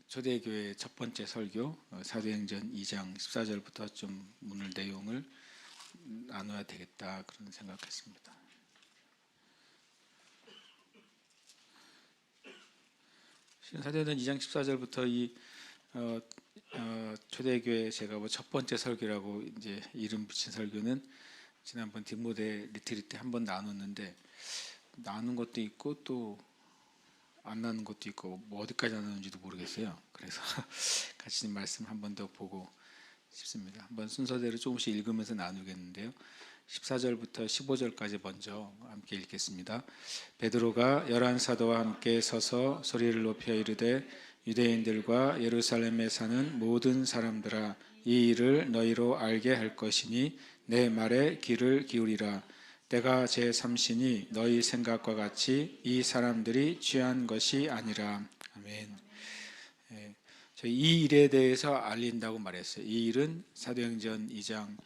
초대교회 첫 번째 설교 사도행전 2장 14절부터 좀 오늘 내용을 나눠야 되겠다 그런 생각했습니다. 사도행전 2장 14절부터 이 초대교회 제가 첫 번째 설교라고 이제 이름 붙인 설교는 지난번 디모데 리트리트 때 한번 나눴는데 나눈 것도 있고 또 안 나눈 것도 있고 뭐 어디까지 나누는지도 모르겠어요. 그래서 같이 말씀 한 번 더 보고 싶습니다. 한번 순서대로 조금씩 읽으면서 나누겠는데요. 14절부터 15절까지 먼저 함께 읽겠습니다. 베드로가 11사도와 함께 서서 소리를 높여 이르되 유대인들과 예루살렘에 사는 모든 사람들아 이 일을 너희로 알게 할 것이니 내 말에 귀를 기울이라. 때가 제3시니 너희 생각과 같이 이 사람들이 취한 것이 아니라. 아멘. 저희 이 일에 대해서 알린다고 말했어요. 이 일은 사도행전 2장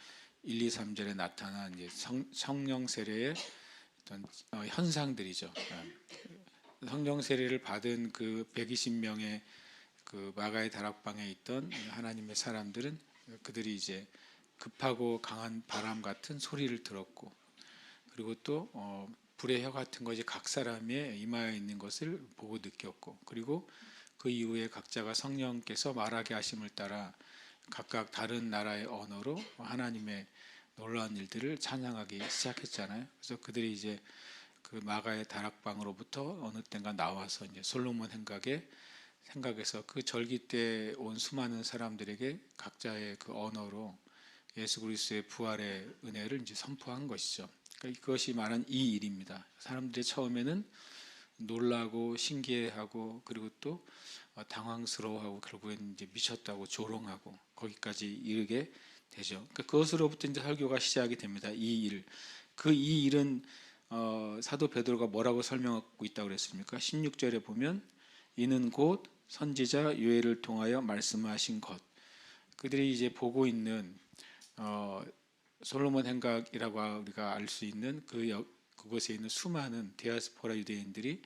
1, 2, 3절에 나타난 이제 성령 세례의 어떤 현상들이죠. 성령 세례를 받은 그 120명의 그 마가의 다락방에 있던 하나님의 사람들은 그들이 이제 급하고 강한 바람 같은 소리를 들었고, 그리고 또 불의 혀 같은 것이 각 사람의 이마에 있는 것을 보고 느꼈고, 그리고 그 이후에 각자가 성령께서 말하게 하심을 따라 각각 다른 나라의 언어로 하나님의 놀라운 일들을 찬양하기 시작했잖아요. 그래서 그들이 이제 그 마가의 다락방으로부터 어느 때인가 나와서 이제 솔로몬 생각에서 그 절기 때 온 수많은 사람들에게 각자의 그 언어로 예수 그리스도의 부활의 은혜를 이제 선포한 것이죠. 그러니까 그것이 말한 이 일입니다. 사람들이 처음에는 놀라고 신기해하고 그리고 또 당황스러워하고 결국에는 이제 미쳤다고 조롱하고 거기까지 이르게 되죠. 그러니까 그것으로부터 이제 설교가 시작이 됩니다. 이 일, 그 이 일은 사도 베드로가 뭐라고 설명하고 있다고 그랬습니까? 16절에 보면 이는 곧 선지자 요엘을 통하여 말씀하신 것. 그들이 이제 보고 있는 솔로몬 행각이라고 우리가 알 수 있는 그곳에 있는 수많은 디아스포라 유대인들이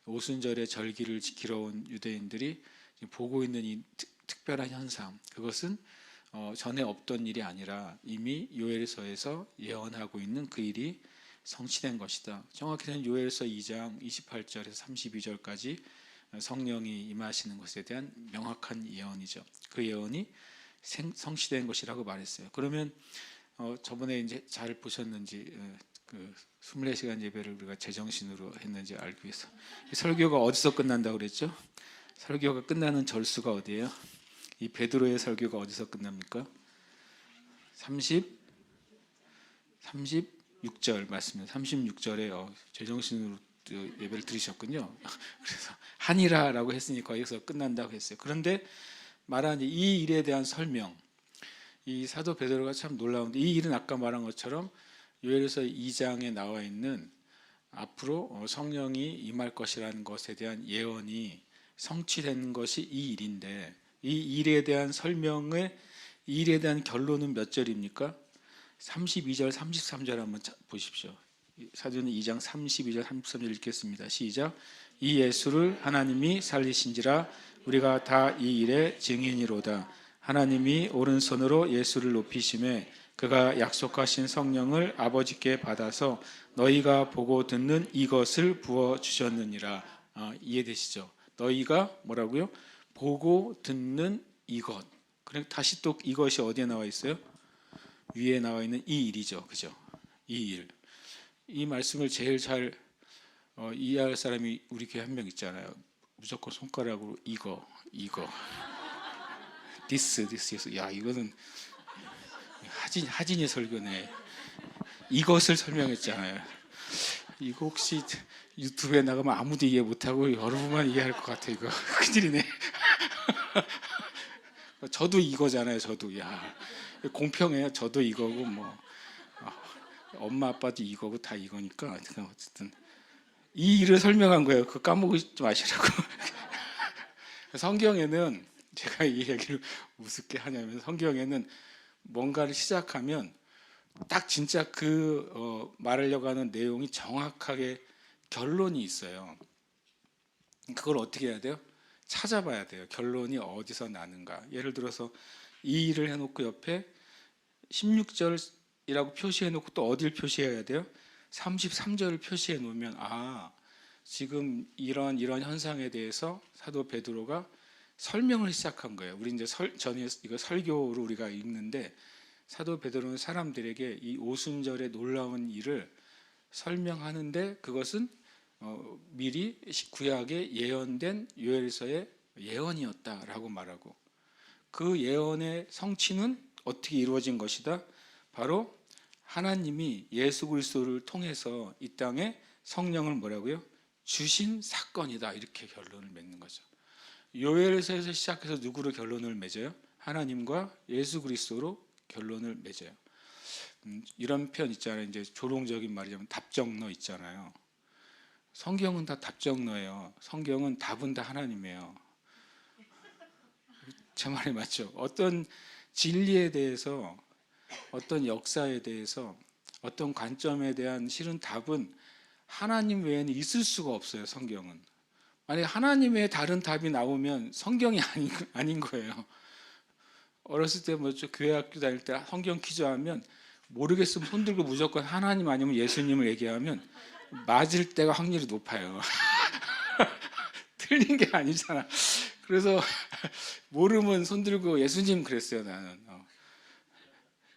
오순절의 절기를 지키러 온 유대인들이 보고 있는 이 특별한 현상, 그것은 전에 없던 일이 아니라 이미 요엘서에서 예언하고 있는 그 일이 성취된 것이다. 정확히는 요엘서 2장 28절에서 32절까지 성령이 임하시는 것에 대한 명확한 예언이죠. 그 예언이 성취된 것이라고 말했어요. 그러면 저번에 이제 잘 보셨는지 그 24시간 예배를 우리가 제정신으로 했는지 알기 위해서 설교가 어디서 끝난다고 그랬죠? 설교가 끝나는 절수가 어디예요? 이 베드로의 설교가 어디서 끝납니까? 36절 맞습니다. 36절에 제정신으로 예배를 드리셨군요. 그래서 하니라라고 했으니 거기서 끝난다고 했어요. 그런데 말한 이 일에 대한 설명, 이 사도 베드로가 참 놀라운데, 이 일은 아까 말한 것처럼 요엘서 2장에 나와 있는 앞으로 성령이 임할 것이라는 것에 대한 예언이 성취된 것이 이 일인데, 이 일에 대한 설명의, 이 일에 대한 결론은 몇 절입니까? 32절 33절 한번 보십시오. 사도행전 2장 32절 33절 읽겠습니다. 시작. 이 예수를 하나님이 살리신지라 우리가 다 이 일의 증인이로다. 하나님이 오른손으로 예수를 높이심에 그가 약속하신 성령을 아버지께 받아서 너희가 보고 듣는 이것을 부어주셨느니라. 이해되시죠? 너희가 뭐라고요? 보고 듣는 이것. 그러니까 다시 또 이것이 어디에 나와 있어요? 위에 나와 있는 이 일이죠. 그죠? 이 일. 이 말씀을 제일 잘 이해할 사람이 우리 교회 한 명 있잖아요. 무조건 손가락으로 이거 this 야, 이거는 하진이 설교네. 이것을 설명했잖아요. 이거 혹시 유튜브에 나가면 아무도 이해 못하고 여러분만 이해할 것 같아. 이거 큰일이네. 저도 이거잖아요. 저도. 야, 공평해요. 저도 이거고 뭐 엄마 아빠도 이거고 다 이거니까. 어쨌든 이 일을 설명한 거예요. 그거 까먹지 마시라고. 성경에는 제가 이 얘기를 우습게 하냐면, 성경에는 뭔가를 시작하면 딱 진짜 말하려고 하는 내용이 정확하게 결론이 있어요. 그걸 어떻게 해야 돼요? 찾아봐야 돼요. 결론이 어디서 나는가. 예를 들어서 이 일을 해놓고 옆에 16절이라고 표시해놓고 또 어딜 표시해야 돼요? 33절을 표시해 놓으면 지금 이런 현상에 대해서 사도 베드로가 설명을 시작한 거예요. 우리 이제 전에 이거 설교로 우리가 읽는데 사도 베드로는 사람들에게 이 오순절의 놀라운 일을 설명하는데 그것은 미리 구약에 예언된 요엘서의 예언이었다라고 말하고 그 예언의 성취는 어떻게 이루어진 것이다? 바로 하나님이 예수 그리스도를 통해서 이 땅에 성령을 뭐라고요? 주신 사건이다. 이렇게 결론을 맺는 거죠. 요엘서에서 시작해서 누구로 결론을 맺어요? 하나님과 예수 그리스도로 결론을 맺어요. 이런 표현 있잖아요. 이제 조롱적인 말이자면 답정너 있잖아요. 성경은 다 답정너예요. 성경은 답은 다 하나님이에요. 제 말이 맞죠? 어떤 진리에 대해서, 어떤 역사에 대해서, 어떤 관점에 대한 실은 답은 하나님 외에는 있을 수가 없어요. 성경은. 만약에 하나님 외에 다른 답이 나오면 성경이 아닌 거예요. 어렸을 때 교회 학교 다닐 때 성경 퀴즈 하면 모르겠으면 손 들고 무조건 하나님 아니면 예수님을 얘기하면 맞을 때가 확률이 높아요. 틀린 게 아니잖아. 그래서 모르면 손 들고 예수님 그랬어요, 나는.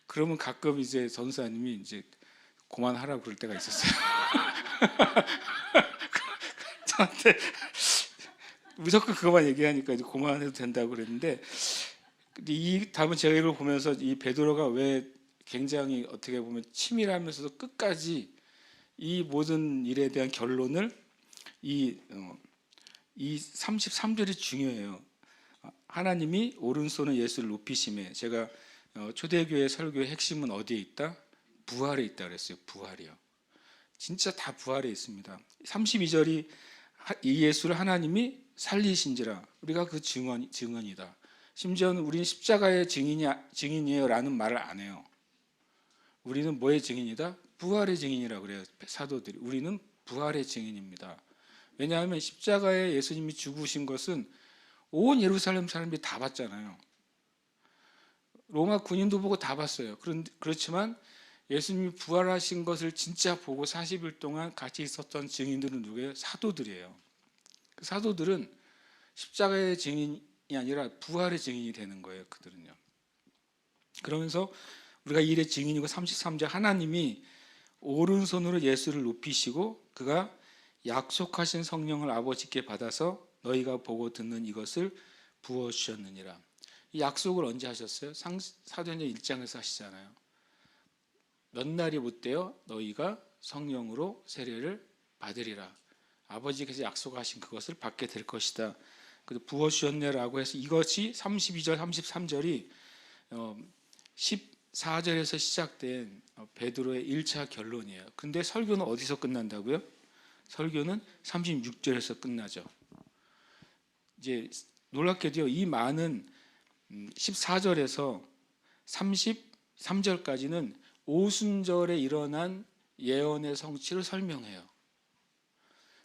그러면 가끔 이제 전사님이 이제 그만하라고 그럴 때가 있었어요. 저한테 무조건 그거만 얘기하니까 이제 그만해도 된다고 그랬는데 이 답은 제가 이걸 보면서 이 베드로가 왜 굉장히 어떻게 보면 치밀하면서도 끝까지 이 모든 일에 대한 결론을 이 33절이 중요해요. 하나님이 오른손은 예수를 높이심에 제가 초대교회 설교의 핵심은 어디에 있다? 부활에 있다 그랬어요. 부활이요. 진짜 다 부활에 있습니다. 32절이 이 예수를 하나님이 살리신지라 우리가 그 증언이다. 심지어는 우리는 십자가의 증인이에요 라는 말을 안 해요. 우리는 뭐의 증인이다? 부활의 증인이라고 그래요. 사도들이. 우리는 부활의 증인입니다. 왜냐하면 십자가에 예수님이 죽으신 것은 온 예루살렘 사람들이 다 봤잖아요. 로마 군인도 보고 다 봤어요. 그렇지만 예수님이 부활하신 것을 진짜 보고 40일 동안 같이 있었던 증인들은 누구예요? 사도들이에요. 그 사도들은 십자가의 증인이 아니라 부활의 증인이 되는 거예요. 그들은요. 그러면서 우리가 이 일의 증인이고 33절 하나님이 오른손으로 예수를 높이시고 그가 약속하신 성령을 아버지께 받아서 너희가 보고 듣는 이것을 부어주셨느니라. 이 약속을 언제 하셨어요? 사도행전 1장에서 하시잖아요. 몇 날이 못되어 너희가 성령으로 세례를 받으리라. 아버지께서 약속하신 그것을 받게 될 것이다. 그래서 부어주셨네라고 해서 이것이 32절 33절이 14절에서 시작된 베드로의 1차 결론이에요. 근데 설교는 어디서 끝난다고요? 설교는 36절에서 끝나죠. 이제 놀랍게도요. 이 많은 14절에서 33절까지는 오순절에 일어난 예언의 성취를 설명해요.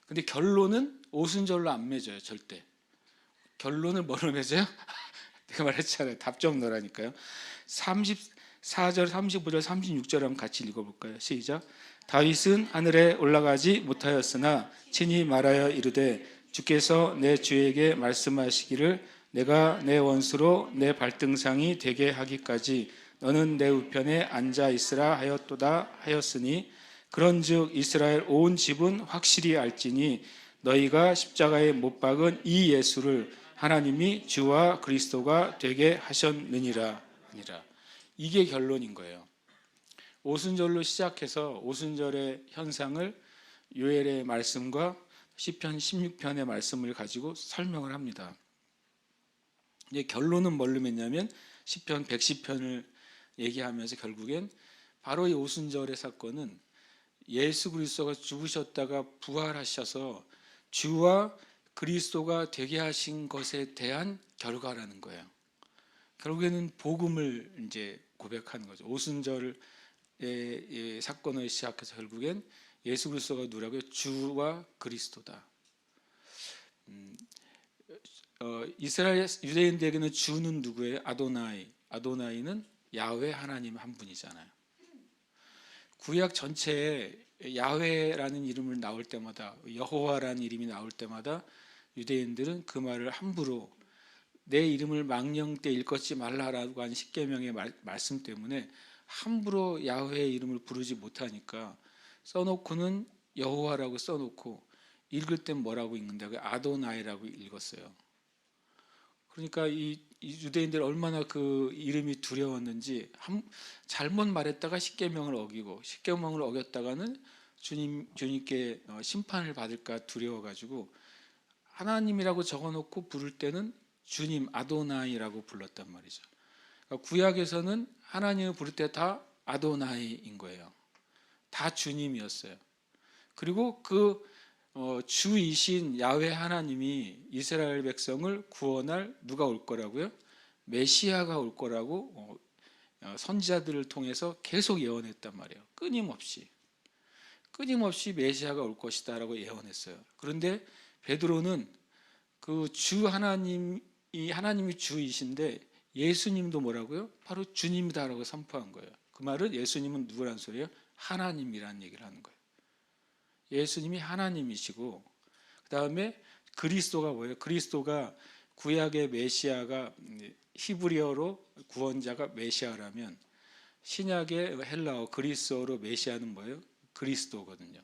근데 결론은 오순절로 안 맺어요. 절대. 결론을 뭐로 맺어요? 내가 말했잖아요. 답정너라니까요. 34절, 35절, 36절 한번 같이 읽어볼까요? 시작. 다윗은 하늘에 올라가지 못하였으나 친히 말하여 이르되 주께서 내 주에게 말씀하시기를 내가 내 원수로 내 발등상이 되게 하기까지 너는 내 우편에 앉아 있으라 하였도다 하였으니 그런즉 이스라엘 온 집은 확실히 알지니 너희가 십자가에 못 박은 이 예수를 하나님이 주와 그리스도가 되게 하셨느니라. 이게 결론인 거예요. 오순절로 시작해서 오순절의 현상을 요엘의 말씀과 시편 16편의 말씀을 가지고 설명을 합니다. 이제 결론은 뭘로 맺냐면 시편 110편을 얘기하면서 결국엔 바로 이 오순절의 사건은 예수 그리스도가 죽으셨다가 부활하셔서 주와 그리스도가 되게 하신 것에 대한 결과라는 거예요. 결국에는 복음을 이제 고백하는 거죠. 오순절의 사건을 시작해서 결국엔 예수 그리스도가 누구라고요? 주와 그리스도다. 이스라엘 유대인들에게는 주는 누구예요? 아도나이. 아도나이는 야훼 하나님 한 분이잖아요. 구약 전체에 야훼라는 이름을 나올 때마다, 여호와라는 이름이 나올 때마다 유대인들은 그 말을 함부로 내 이름을 망령 때 일컫지 말라라고 한 십계명의 말씀 때문에 함부로 야훼의 이름을 부르지 못하니까 써놓고는 여호와라고 써놓고 읽을 땐 뭐라고 읽는다고요? 아도나이라고 읽었어요. 그러니까 이 유대인들 얼마나 그 이름이 두려웠는지, 잘못 말했다가 십계명을 어기고 십계명을 어겼다가는 주님께 심판을 받을까 두려워가지고 하나님이라고 적어놓고 부를 때는 주님 아도나이라고 불렀단 말이죠. 그러니까 구약에서는 하나님을 부를 때 다 아도나이인 거예요. 다 주님이었어요. 그리고 그 주이신 야훼 하나님이 이스라엘 백성을 구원할 누가 올 거라고요? 메시아가 올 거라고 선지자들을 통해서 계속 예언했단 말이에요. 끊임없이 메시아가 올 것이다 라고 예언했어요. 그런데 베드로는 그 주 하나님이 주이신데 예수님도 뭐라고요? 바로 주님이다라고 선포한 거예요. 그 말은 예수님은 누구란 소리예요? 하나님이라는 얘기를 하는 거예요. 예수님이 하나님이시고, 그 다음에 그리스도가 뭐예요? 그리스도가 구약의 메시아가 히브리어로 구원자가 메시아라면 신약의 헬라어 그리스어로 메시아는 뭐예요? 그리스도거든요.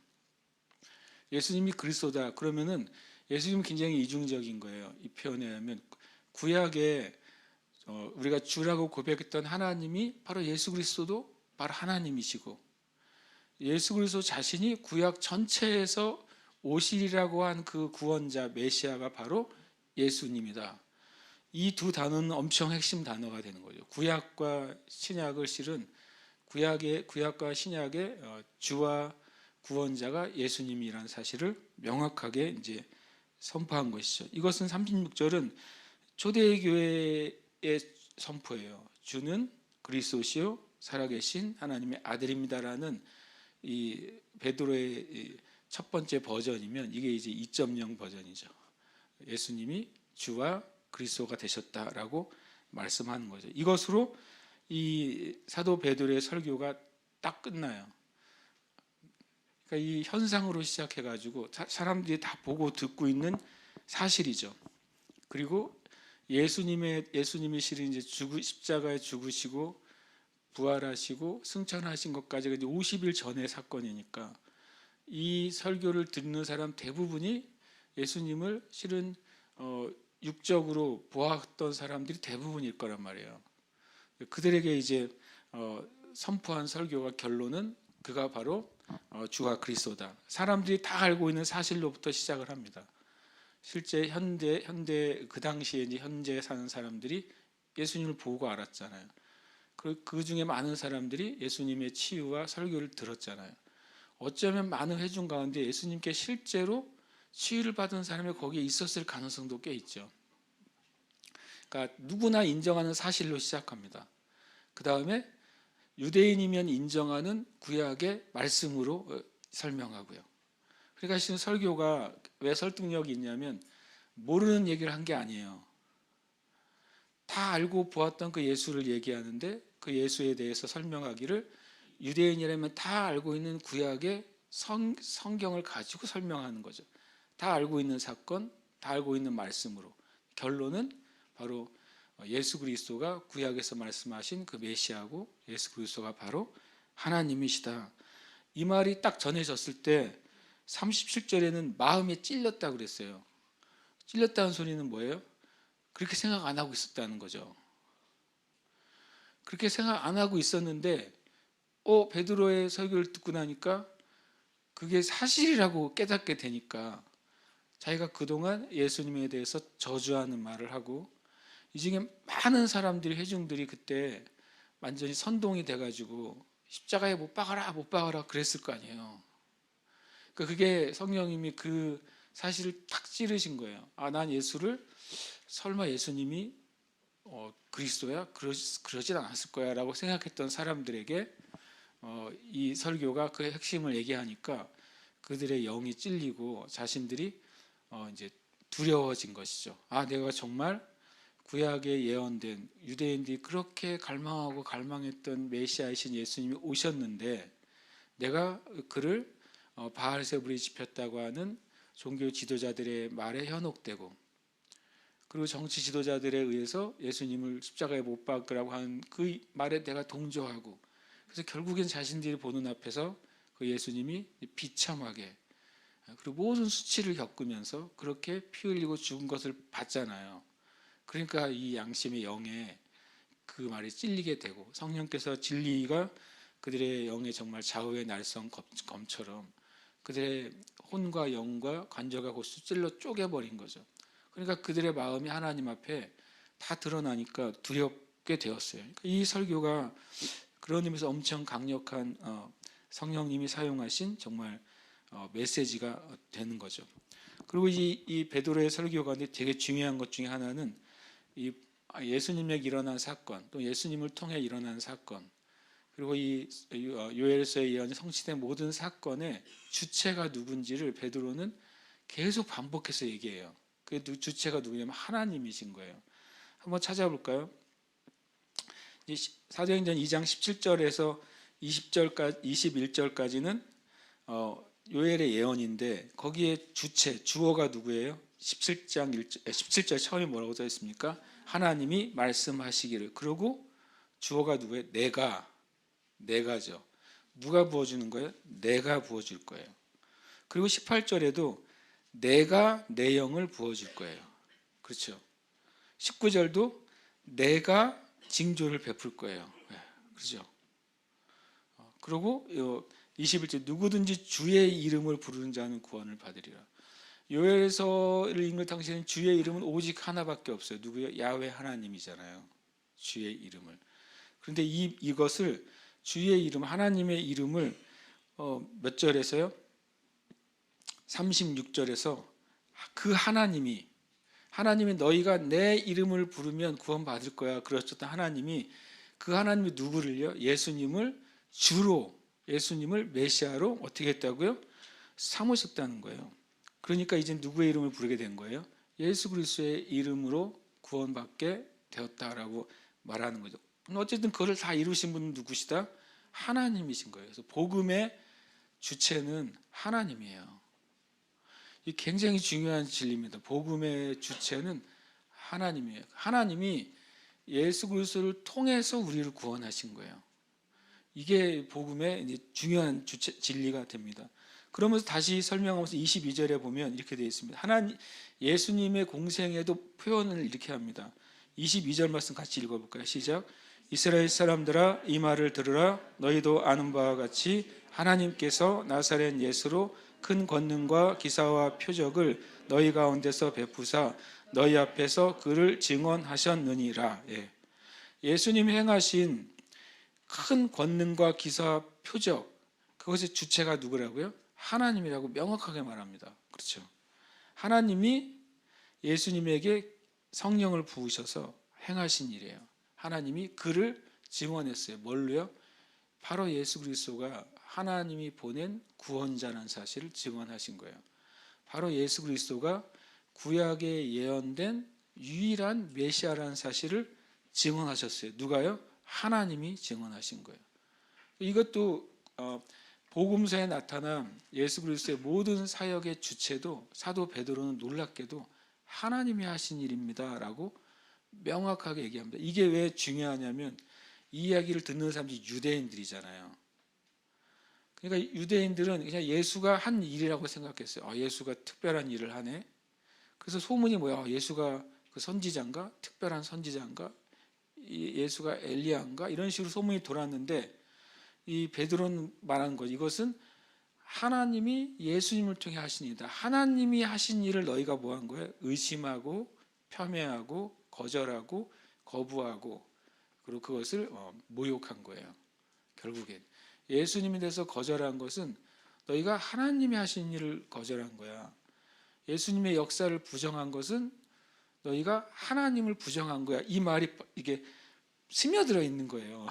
예수님이 그리스도다 그러면은 예수님은 굉장히 이중적인 거예요. 이 표현에 의하면 구약에 우리가 주라고 고백했던 하나님이 바로 예수 그리스도도 바로 하나님이시고, 예수 그리스도 자신이 구약 전체에서 오시리라고 한 그 구원자 메시아가 바로 예수님이다. 이 두 단어는 엄청 핵심 단어가 되는 거죠. 구약과 신약을 실은 구약과 신약의 주와 구원자가 예수님이라는 사실을 명확하게 이제 선포한 것이죠. 이것은 36절은 초대교회의 선포예요. 주는 그리스도시요 살아계신 하나님의 아들입니다라는 이 베드로의 첫 번째 버전이면 이게 이제 2.0 버전이죠. 예수님이 주와 그리스도가 되셨다라고 말씀하는 거죠. 이것으로 이 사도 베드로의 설교가 딱 끝나요. 그러니까 이 현상으로 시작해가지고 사람들이 다 보고 듣고 있는 사실이죠. 그리고 예수님이 실은 이제 십자가에 죽으시고 부활하시고 승천하신 것까지가 이제 50일 전의 사건이니까 이 설교를 듣는 사람 대부분이 예수님을 실은 육적으로 보았던 사람들이 대부분일 거란 말이에요. 그들에게 이제 선포한 설교가 결론은 그가 바로 주가 그리스도다. 사람들이 다 알고 있는 사실로부터 시작을 합니다. 실제 현대 그 당시에 이제 현재 사는 사람들이 예수님을 보고 알았잖아요. 그 중에 많은 사람들이 예수님의 치유와 설교를 들었잖아요. 어쩌면 많은 회중 가운데 예수님께 실제로 치유를 받은 사람이 거기에 있었을 가능성도 꽤 있죠. 그러니까 누구나 인정하는 사실로 시작합니다. 그 다음에 유대인이면 인정하는 구약의 말씀으로 설명하고요. 그러니까 지금 설교가 왜 설득력이 있냐면 모르는 얘기를 한 게 아니에요. 다 알고 보았던 그 예수를 얘기하는데 그 예수에 대해서 설명하기를 유대인이라면 다 알고 있는 구약의 성경을 가지고 설명하는 거죠. 다 알고 있는 사건, 다 알고 있는 말씀으로. 결론은 바로 예수 그리스도가 구약에서 말씀하신 그 메시아고 예수 그리스도가 바로 하나님이시다. 이 말이 딱 전해졌을 때 37절에는 마음에 찔렸다 그랬어요. 찔렸다는 소리는 뭐예요? 그렇게 생각 안 하고 있었다는 거죠. 그렇게 생각 안 하고 있었는데 베드로의 설교를 듣고 나니까 그게 사실이라고 깨닫게 되니까 자기가 그동안 예수님에 대해서 저주하는 말을 하고 이 중에 많은 사람들이 회중들이 그때 완전히 선동이 돼가지고 십자가에 못 박아라 그랬을 거 아니에요. 그러니까 그게 성령님이 그 사실을 탁 찌르신 거예요. 난 예수를 설마 예수님이 그리스도야? 그러진 않았을 거야 라고 생각했던 사람들에게 이 설교가 그 핵심을 얘기하니까 그들의 영이 찔리고 자신들이 이제 두려워진 것이죠. 아, 내가 정말 구약에 예언된 유대인들이 그렇게 갈망하고 갈망했던 메시아이신 예수님이 오셨는데 내가 그를 바알세불이 지폈다고 하는 종교 지도자들의 말에 현혹되고 그리고 정치 지도자들에 의해서 예수님을 십자가에 못 박으라고 하는 그 말에 내가 동조하고 그래서 결국엔 자신들이 보는 앞에서 그 예수님이 비참하게 그리고 모든 수치를 겪으면서 그렇게 피 흘리고 죽은 것을 봤잖아요. 그러니까 이 양심의 영에 그 말이 찔리게 되고 성령께서 진리가 그들의 영에 정말 좌우의 날성 검처럼 그들의 혼과 영과 관절과 골수 찔러 쪼개버린 거죠. 그러니까 그들의 마음이 하나님 앞에 다 드러나니까 두렵게 되었어요. 그러니까 이 설교가 그런 의미에서 엄청 강력한 성령님이 사용하신 정말 메시지가 되는 거죠. 그리고 이 베드로의 설교 가운데 되게 중요한 것 중에 하나는 이 예수님에게 일어난 사건, 또 예수님을 통해 일어난 사건, 그리고 이 요엘서의 예언이 성취된 모든 사건의 주체가 누군지를 베드로는 계속 반복해서 얘기해요. 그 주체가 누구냐면 하나님이신 거예요. 한번 찾아볼까요? 사도행전 2장 17절에서 20절까지 21절까지는 요엘의 예언인데 거기에 주체, 주어가 누구예요? 17절 처음에 뭐라고 써 있습니까? 하나님이 말씀하시기를. 그리고 주어가 누구예요? 내가죠. 누가 부어주는 거예요? 내가 부어줄 거예요. 그리고 18절에도 내가 내 영을 부어줄 거예요. 그렇죠. 19절도 내가 징조를 베풀 거예요. 그렇죠. 그리고 21절 누구든지 주의 이름을 부르는 자는 구원을 받으리라. 요엘서를 읽는 당시에는 주의 이름은 오직 하나밖에 없어요. 누구요? 야훼 하나님이잖아요. 주의 이름을. 그런데 이것을 주의 이름, 하나님의 이름을 몇 절에서요? 36절에서 그 하나님이 너희가 내 이름을 부르면 구원받을 거야. 그러셨던 하나님이 그 하나님이 누구를요? 예수님을 주로 예수님을 메시아로 어떻게 했다고요? 삼으셨다는 거예요. 그러니까 이제 누구의 이름을 부르게 된 거예요? 예수 그리스도의 이름으로 구원받게 되었다라고 말하는 거죠. 어쨌든 그걸 다 이루신 분은 누구시다? 하나님이신 거예요. 그래서 복음의 주체는 하나님이에요. 이 굉장히 중요한 진리입니다. 복음의 주체는 하나님이에요. 하나님이 예수 그리스도를 통해서 우리를 구원하신 거예요. 이게 복음의 중요한 진리가 됩니다. 그러면서 다시 설명하면서 22절에 보면 이렇게 되어 있습니다. 예수님의 공생에도 표현을 이렇게 합니다. 22절 말씀 같이 읽어볼까요? 시작. 이스라엘 사람들아 이 말을 들으라. 너희도 아는 바와 같이 하나님께서 나사렛 예수로 큰 권능과 기사와 표적을 너희 가운데서 베푸사 너희 앞에서 그를 증언하셨느니라. 예수님이 행하신 큰 권능과 기사와 표적, 그것의 주체가 누구라고요? 하나님이라고 명확하게 말합니다. 그렇죠. 하나님이 예수님에게 성령을 부으셔서 행하신 일이에요. 하나님이 그를 증언했어요. 뭘로요? 바로 예수 그리스도가 하나님이 보낸 구원자라는 사실을 증언하신 거예요. 바로 예수 그리스도가 구약에 예언된 유일한 메시아라는 사실을 증언하셨어요. 누가요? 하나님이 증언하신 거예요. 이것도 복음서에 나타난 예수 그리스도의 모든 사역의 주체도 사도 베드로는 놀랍게도 하나님이 하신 일입니다라고 명확하게 얘기합니다. 이게 왜 중요하냐면 이 이야기를 듣는 사람들이 유대인들이잖아요. 그러니까 유대인들은 그냥 예수가 한 일이라고 생각했어요. 예수가 특별한 일을 하네. 그래서 소문이 뭐야? 예수가 그 선지자인가? 특별한 선지자인가? 예수가 엘리야인가? 이런 식으로 소문이 돌았는데 이 베드로는 말한 것, 이것은 하나님이 예수님을 통해 하신 일이다. 하나님이 하신 일을 너희가 뭐 한 거예요? 의심하고 폄훼하고 거절하고 거부하고 그리고 그것을 모욕한 거예요. 결국엔 예수님에 대해서 거절한 것은 너희가 하나님이 하신 일을 거절한 거야. 예수님의 역사를 부정한 것은 너희가 하나님을 부정한 거야. 이 말이 이게 스며들어 있는 거예요.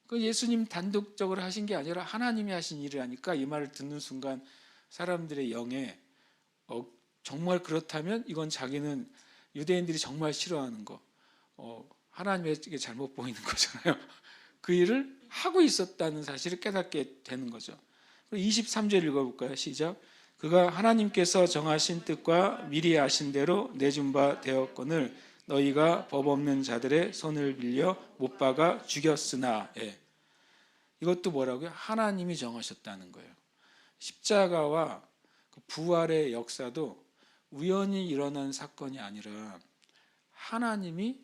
그 예수님 단독적으로 하신 게 아니라 하나님이 하신 일이라니까 이 말을 듣는 순간 사람들의 영에 정말 그렇다면 이건 자기는 유대인들이 정말 싫어하는 거, 하나님에게 잘못 보이는 거잖아요. 그 일을 하고 있었다는 사실을 깨닫게 되는 거죠. 23절 읽어볼까요? 시작. 그가 하나님께서 정하신 뜻과 미리 아신 대로 내준 바 되었거늘 너희가 법 없는 자들의 손을 빌려 못 박아 죽였으나. 이것도 뭐라고요? 하나님이 정하셨다는 거예요. 십자가와 그 부활의 역사도 우연히 일어난 사건이 아니라 하나님이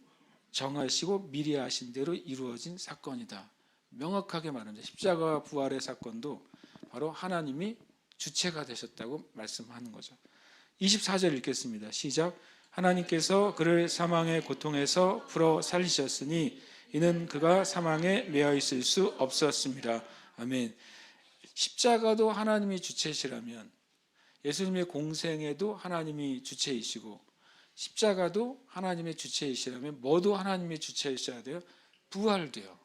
정하시고 미리 하신 대로 이루어진 사건이다. 명확하게 말합니다. 십자가와 부활의 사건도 바로 하나님이 주체가 되셨다고 말씀하는 거죠. 24절 읽겠습니다. 시작. 하나님께서 그를 사망의 고통에서 풀어 살리셨으니 이는 그가 사망에 매여 있을 수 없었습니다. 아멘. 십자가도 하나님이 주체시라면 예수님의 공생에도 하나님이 주체이시고 십자가도 하나님의 주체이시라면 뭐도 하나님의 주체이셔야 돼요? 부활도요.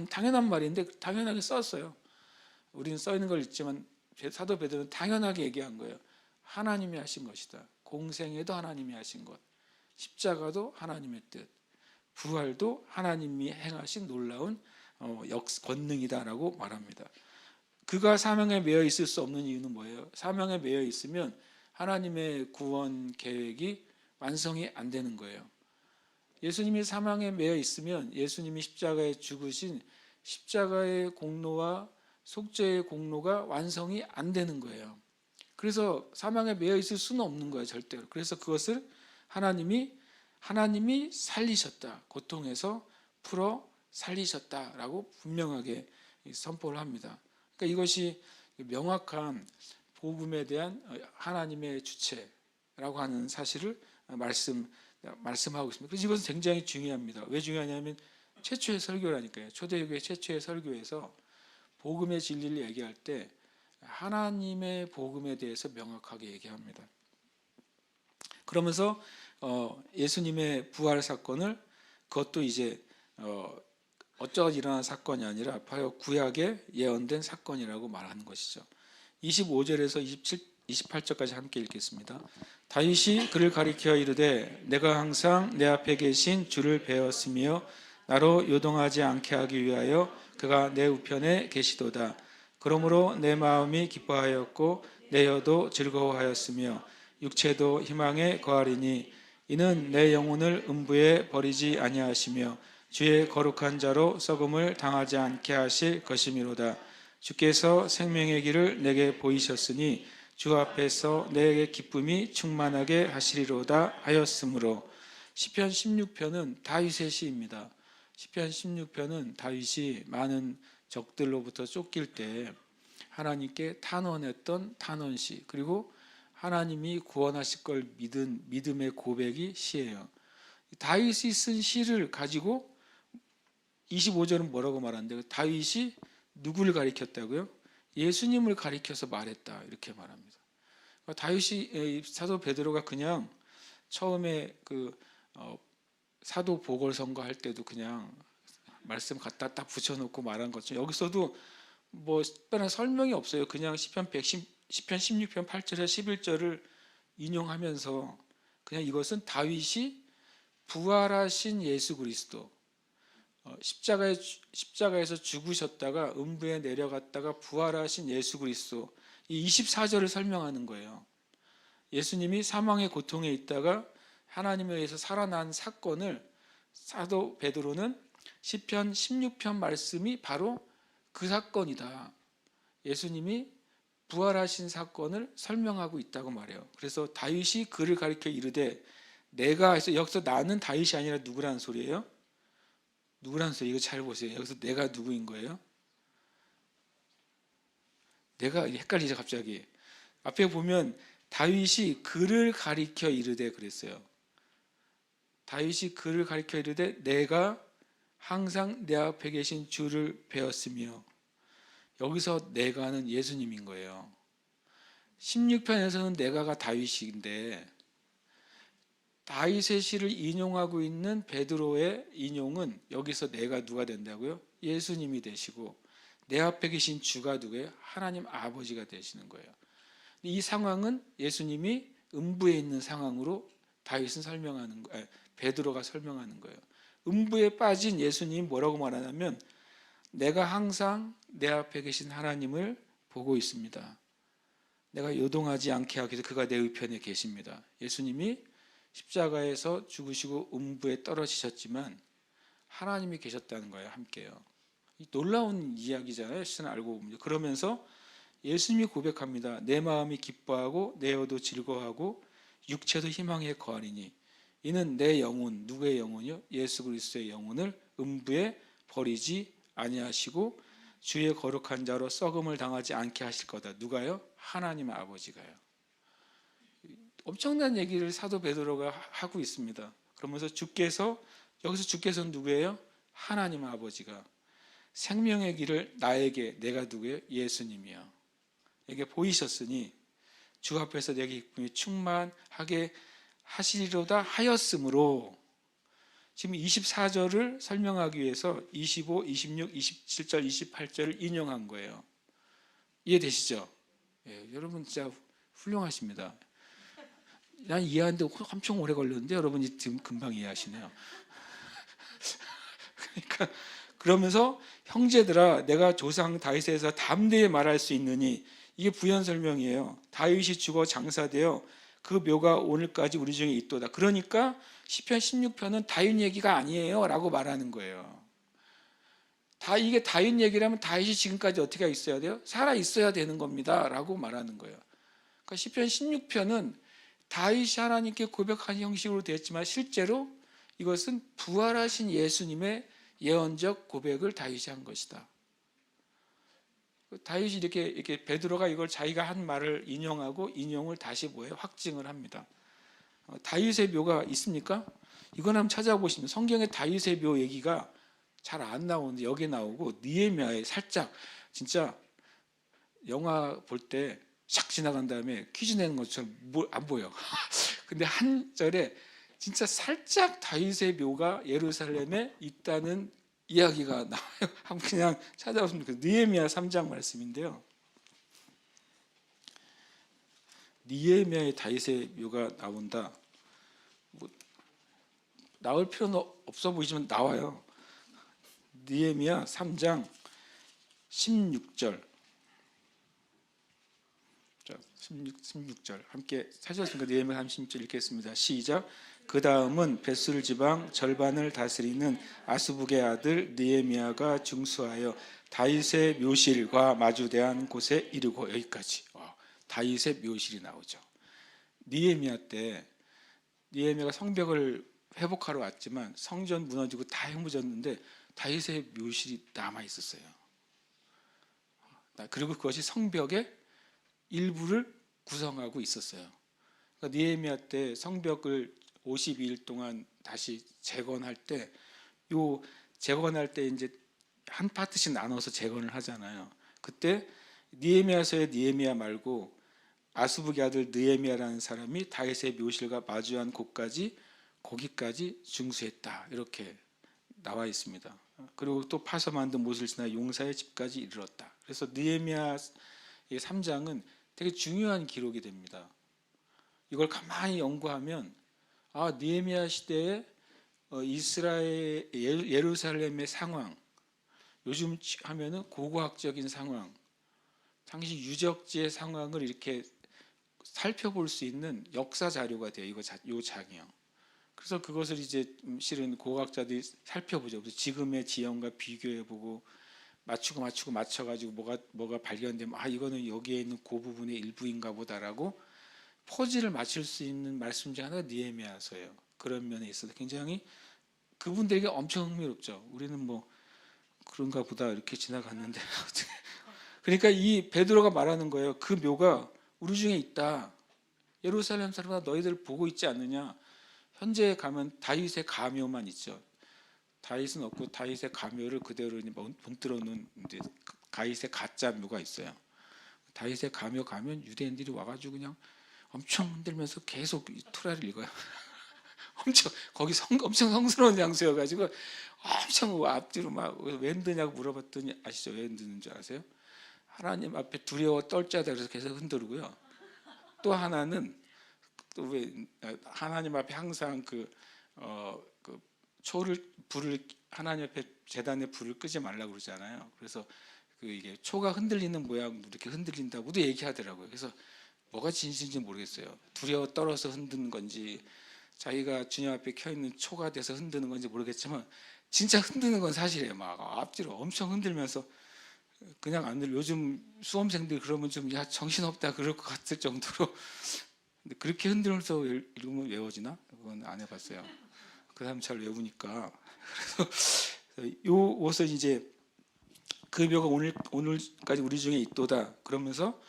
당연한 말인데 당연하게 썼어요. 우리는 써 있는 걸 읽지만 사도 베드로는 당연하게 얘기한 거예요. 하나님이 하신 것이다. 공생에도 하나님이 하신 것, 십자가도 하나님의 뜻, 부활도 하나님이 행하신 놀라운 권능이다라고 말합니다. 그가 사명에 매여 있을 수 없는 이유는 뭐예요? 사명에 매여 있으면 하나님의 구원 계획이 완성이 안 되는 거예요. 예수님이 사명에 매여 있으면 예수님이 십자가에 죽으신 십자가의 공로와 속죄의 공로가 완성이 안 되는 거예요. 그래서 사명에 매여 있을 수는 없는 거예요, 절대로. 그래서 그것을 하나님이 살리셨다. 고통에서 풀어 살리셨다라고 분명하게 선포를 합니다. 그러니까 이것이 명확한 복음에 대한 하나님의 주체라고 하는 사실을 말씀하고 있습니다. 그래서 이것은 굉장히 중요합니다. 왜 중요하냐면 최초의 설교라니까요. 초대교회 최초의 설교에서 복음의 진리를 얘기할 때 하나님의 복음에 대해서 명확하게 얘기합니다. 그러면서 예수님의 부활 사건을 그것도 이제 어쩌고 일어난 사건이 아니라 바로 구약에 예언된 사건이라고 말하는 것이죠. 25절에서 28절까지 함께 읽겠습니다. 다윗이 그를 가리켜 이르되 내가 항상 내 앞에 계신 주를 배웠으며 나로 요동하지 않게 하기 위하여 그가 내 우편에 계시도다. 그러므로 내 마음이 기뻐하였고 내 혀도 즐거워하였으며 육체도 희망에 거하리니 이는 내 영혼을 음부에 버리지 아니하시며 주의 거룩한 자로 썩음을 당하지 않게 하실 것이미로다. 주께서 생명의 길을 내게 보이셨으니 주 앞에서 내게 기쁨이 충만하게 하시리로다 하였으므로. 시편 16편은 다윗의 시입니다. 시편 16편은 다윗이 많은 적들로부터 쫓길 때 하나님께 탄원했던 탄원시, 그리고 하나님이 구원하실 걸 믿은 믿음의 고백이 시예요. 다윗이 쓴 시를 가지고 25절은 뭐라고 말하는데 다윗이 누구를 가리켰다고요? 예수님을 가리켜서 말했다 이렇게 말합니다. 다윗이 사도 베드로가 그냥 처음에 사도 보궐선거 할 때도 그냥 말씀 갖다 딱 붙여놓고 말한 것처럼 여기서도 뭐 특별한 설명이 없어요. 그냥 시편 16편 8절에서 11절을 인용하면서 그냥 이것은 다윗이 부활하신 예수 그리스도, 십자가에서 죽으셨다가 음부에 내려갔다가 부활하신 예수 그리스도, 이 24절을 설명하는 거예요. 예수님이 사망의 고통에 있다가 하나님에 의해서 살아난 사건을 사도 베드로는 시편 16편 말씀이 바로 그 사건이다. 예수님이 부활하신 사건을 설명하고 있다고 말해요. 그래서 다윗이 그를 가리켜 이르되 내가 해서 여기서 나는 다윗이 아니라 누구라는 소리예요? 누구라는 소리? 이거 잘 보세요. 여기서 내가 누구인 거예요? 내가 헷갈리죠 갑자기. 앞에 보면 다윗이 그를 가리켜 이르되 그랬어요. 다윗이 그를 가리켜 이르되 내가 항상 내 앞에 계신 주를 배웠으며, 여기서 내가는 예수님인 거예요. 16편에서는 내가가 다윗인데 다윗의 시를 인용하고 있는 베드로의 인용은 여기서 내가 누가 된다고요? 예수님이 되시고 내 앞에 계신 주가 누구예요? 하나님 아버지가 되시는 거예요. 이 상황은 예수님이 음부에 있는 상황으로 다윗은 설명하는 거예요. 베드로가 설명하는 거예요. 음부에 빠진 예수님이 뭐라고 말하냐면 내가 항상 내 앞에 계신 하나님을 보고 있습니다. 내가 요동하지 않게 하기 위해서 그가 내 우편에 계십니다. 예수님이 십자가에서 죽으시고 음부에 떨어지셨지만 하나님이 계셨다는 거예요. 함께요. 이 놀라운 이야기잖아요. 실은 알고 보면. 그러면서 예수님이 고백합니다. 내 마음이 기뻐하고 내 혀도 즐거워하고 육체도 희망에 거하리니 이는 내 영혼, 누구의 영혼이요? 예수 그리스도의 영혼을 음부에 버리지 아니하시고 주의 거룩한 자로 썩음을 당하지 않게 하실 거다. 누가요? 하나님 아버지가요. 엄청난 얘기를 사도 베드로가 하고 있습니다. 그러면서 여기서 주께서는 누구예요? 하나님 아버지가 생명의 길을 나에게, 내가 누구예요? 예수님이요. 에게 보이셨으니 주 앞에서 내게 기쁨이 충만하게 하시리로다 하였으므로, 지금 24절을 설명하기 위해서 25, 26, 27절, 28절을 인용한 거예요. 이해되시죠? 예, 여러분 진짜 훌륭하십니다. 난 이해하는데 엄청 오래 걸렸는데 여러분이 지금 금방 이해하시네요. 그러니까 그러면서 형제들아 내가 조상 다윗에서 담대히 말할 수 있느니, 이게 부연 설명이에요. 다윗이 죽어 장사되어 그 묘가 오늘까지 우리 중에 있도다. 그러니까 시편 16편은 다윗 얘기가 아니에요 라고 말하는 거예요. 이게 다윗 얘기라면 다윗이 지금까지 어떻게 있어야 돼요? 살아 있어야 되는 겁니다 라고 말하는 거예요. 그러니까 시편 16편은 다윗이 하나님께 고백한 형식으로 되었지만 실제로 이것은 부활하신 예수님의 예언적 고백을 다윗이 한 것이다. 다윗이 이렇게 베드로가 이걸 자기가 한 말을 인용하고 인용을 다시 확증을 합니다. 다윗의 묘가 있습니까? 이건 한번 찾아보시면 성경에 다윗의 묘 얘기가 잘 안 나오는데 여기 나오고, 느헤미야에 살짝 진짜 영화 볼 때 샥 지나간 다음에 퀴즈 내는 것처럼 안 보여. 근데 한 절에 진짜 살짝 다윗의 묘가 예루살렘에 있다는 이야기가 나와요. 한번 그냥 찾아보시면 느헤미야 3장 말씀인데요. 느헤미야의 다윗의 묘가 나온다. 나올 필요는 없어 보이지만 나와요. 느헤미야 3장 16절. 자, 16절 함께 찾으셨습니까? 느헤미야 36절 읽겠습니다. 시작. 그 다음은 벳술 지방 절반을 다스리는 아스북의 아들 느헤미야가 중수하여 다윗의 묘실과 마주대한 곳에 이르고, 여기까지 다윗의 묘실이 나오죠. 느헤미야 때 느헤미야가 성벽을 회복하러 왔지만 성전 무너지고 다 해무졌는데 다윗의 묘실이 남아 있었어요. 그리고 그것이 성벽의 일부를 구성하고 있었어요. 그러니까 느헤미야 때 성벽을 52일 동안 다시 재건할 때, 이제 한 파트씩 나눠서 재건을 하잖아요. 그때 느헤미야서의 느헤미야 말고 아스북의 아들 느헤미야라는 사람이 다윗의 묘실과 마주한 거기까지 중수했다, 이렇게 나와 있습니다. 그리고 또 파서 만든 못을 지나 용사의 집까지 이르렀다. 그래서 느헤미야 3장은 되게 중요한 기록이 됩니다. 이걸 가만히 연구하면 느헤미야 시대에 이스라엘 예루살렘의 상황, 요즘 하면은 고고학적인 상황, 당시 유적지의 상황을 이렇게 살펴볼 수 있는 역사 자료가 돼요. 이 장이요. 그래서 그것을 이제 실은 고고학자들이 살펴보죠. 그래서 지금의 지형과 비교해보고 맞춰가지고 뭐가 발견되면 이거는 여기에 있는 그 부분의 일부인가 보다라고 퍼즐을 맞출 수 있는 말씀 중 하나가 느헤미야서예요. 그런 면에 있어서 굉장히 그분들에게 엄청 흥미롭죠. 우리는 뭐 그런가 보다 이렇게 지나갔는데 그러니까 이 베드로가 말하는 거예요. 그 묘가 우리 중에 있다. 예루살렘 사람아 너희들 보고 있지 않느냐. 현재 가면 다윗의 가묘만 있죠. 다윗은 없고 다윗의 가묘를 그대로 본뜨러 놓은 다윗의 가짜 묘가 있어요. 다윗의 가묘 가면 유대인들이 와가지고 그냥 엄청 흔들면서 계속 토라를 읽어요. 거기 엄청 성스러운 장소여가지고 엄청 앞뒤로 왜 흔드냐고 물어봤더니 아시죠? 왜 흔드는 줄 아세요? 하나님 앞에 두려워 떨자다 그래서 계속 흔들고요. 또 하나는 또 왜 하나님 앞에 항상 그 불을 하나님 앞에 제단에 불을 끄지 말라고 그러잖아요. 그래서 이게 초가 흔들리는 모양도 이렇게 흔들린다고도 얘기하더라고요. 그래서 뭐가 진실인지 모르겠어요. 두려워 떨어서 흔드는 건지 자기가 주님 앞에 켜 있는 초가 돼서 흔드는 건지 모르겠지만 진짜 흔드는 건 사실이에요. 막 앞뒤로 엄청 흔들면서 그냥 안 들. 요즘 수험생들 그러면 좀 야 정신없다 그럴 것 같을 정도로 근데 그렇게 흔들면서 읽으면 외워지나? 그건 안 해봤어요. 그 사람 잘 외우니까. 그래서 요것을 이제 그 묘가 오늘까지 우리 중에 있도다. 그러면서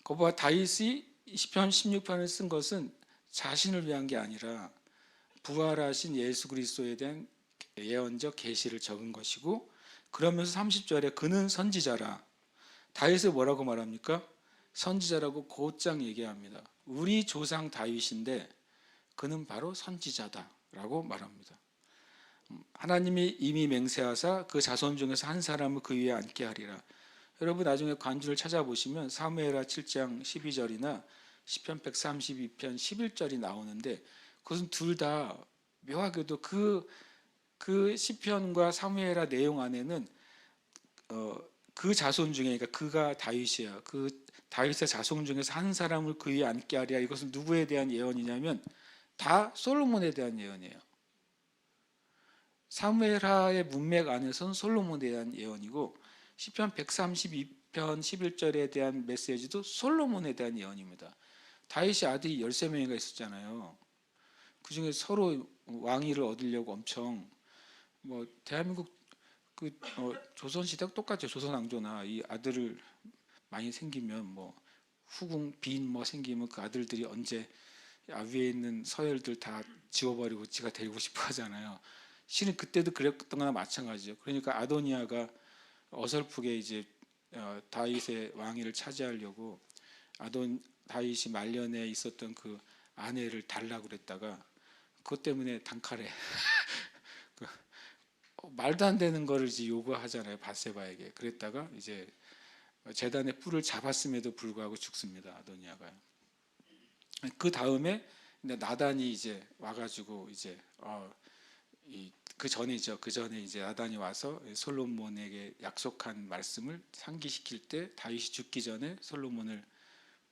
거봐 다윗이 시편 16편을 쓴 것은 자신을 위한 게 아니라 부활하신 예수 그리스도에 대한 예언적 계시를 적은 것이고 그러면서 30절에 그는 선지자라. 다윗을 뭐라고 말합니까? 선지자라고 곧장 얘기합니다. 우리 조상 다윗인데 그는 바로 선지자다라고 말합니다. 하나님이 이미 맹세하사 그 자손 중에서 한 사람을 그 위에 앉게 하리라. 여러분 나중에 관주를 찾아보시면 사무엘하 7장 12절이나 시편 132편 11절이 나오는데 그것은 둘 다 묘하게도 그 시편과 사무엘하 내용 안에는 그 자손 중에 그러니까 그가 다윗이야. 그 다윗의 자손 중에서 한 사람을 그 위에 앉게 하리라. 이것은 누구에 대한 예언이냐면 다 솔로몬에 대한 예언이에요. 사무엘하의 문맥 안에서는 솔로몬에 대한 예언이고 시편 132편 11절에 대한 메시지도 솔로몬에 대한 예언입니다. 다윗이 아들이 13명이가 있었잖아요. 그중에 서로 왕위를 얻으려고 엄청 대한민국 조선시대 똑같죠. 조선왕조나 이 아들을 많이 생기면 후궁 빈 생기면 그 아들들이 언제 위에 있는 서열들 다 지워버리고 지가 데리고 싶어 하잖아요. 실은 그때도 그랬던 거나 마찬가지죠. 그러니까 아도니아가 어설프게 이제 다윗의 왕위를 차지하려고 다윗이 말년에 있었던 그 아내를 달라고 그랬다가 그것 때문에 단칼에 말도 안 되는 거를 이제 요구하잖아요. 밧세바에게. 그랬다가 이제 제단의 뿔을 잡았음에도 불구하고 죽습니다. 아도니아가. 그 다음에 나단이 이제 와가지고 이제 그 전에 이제 나단이 와서 솔로몬에게 약속한 말씀을 상기시킬 때 다윗이 죽기 전에 솔로몬을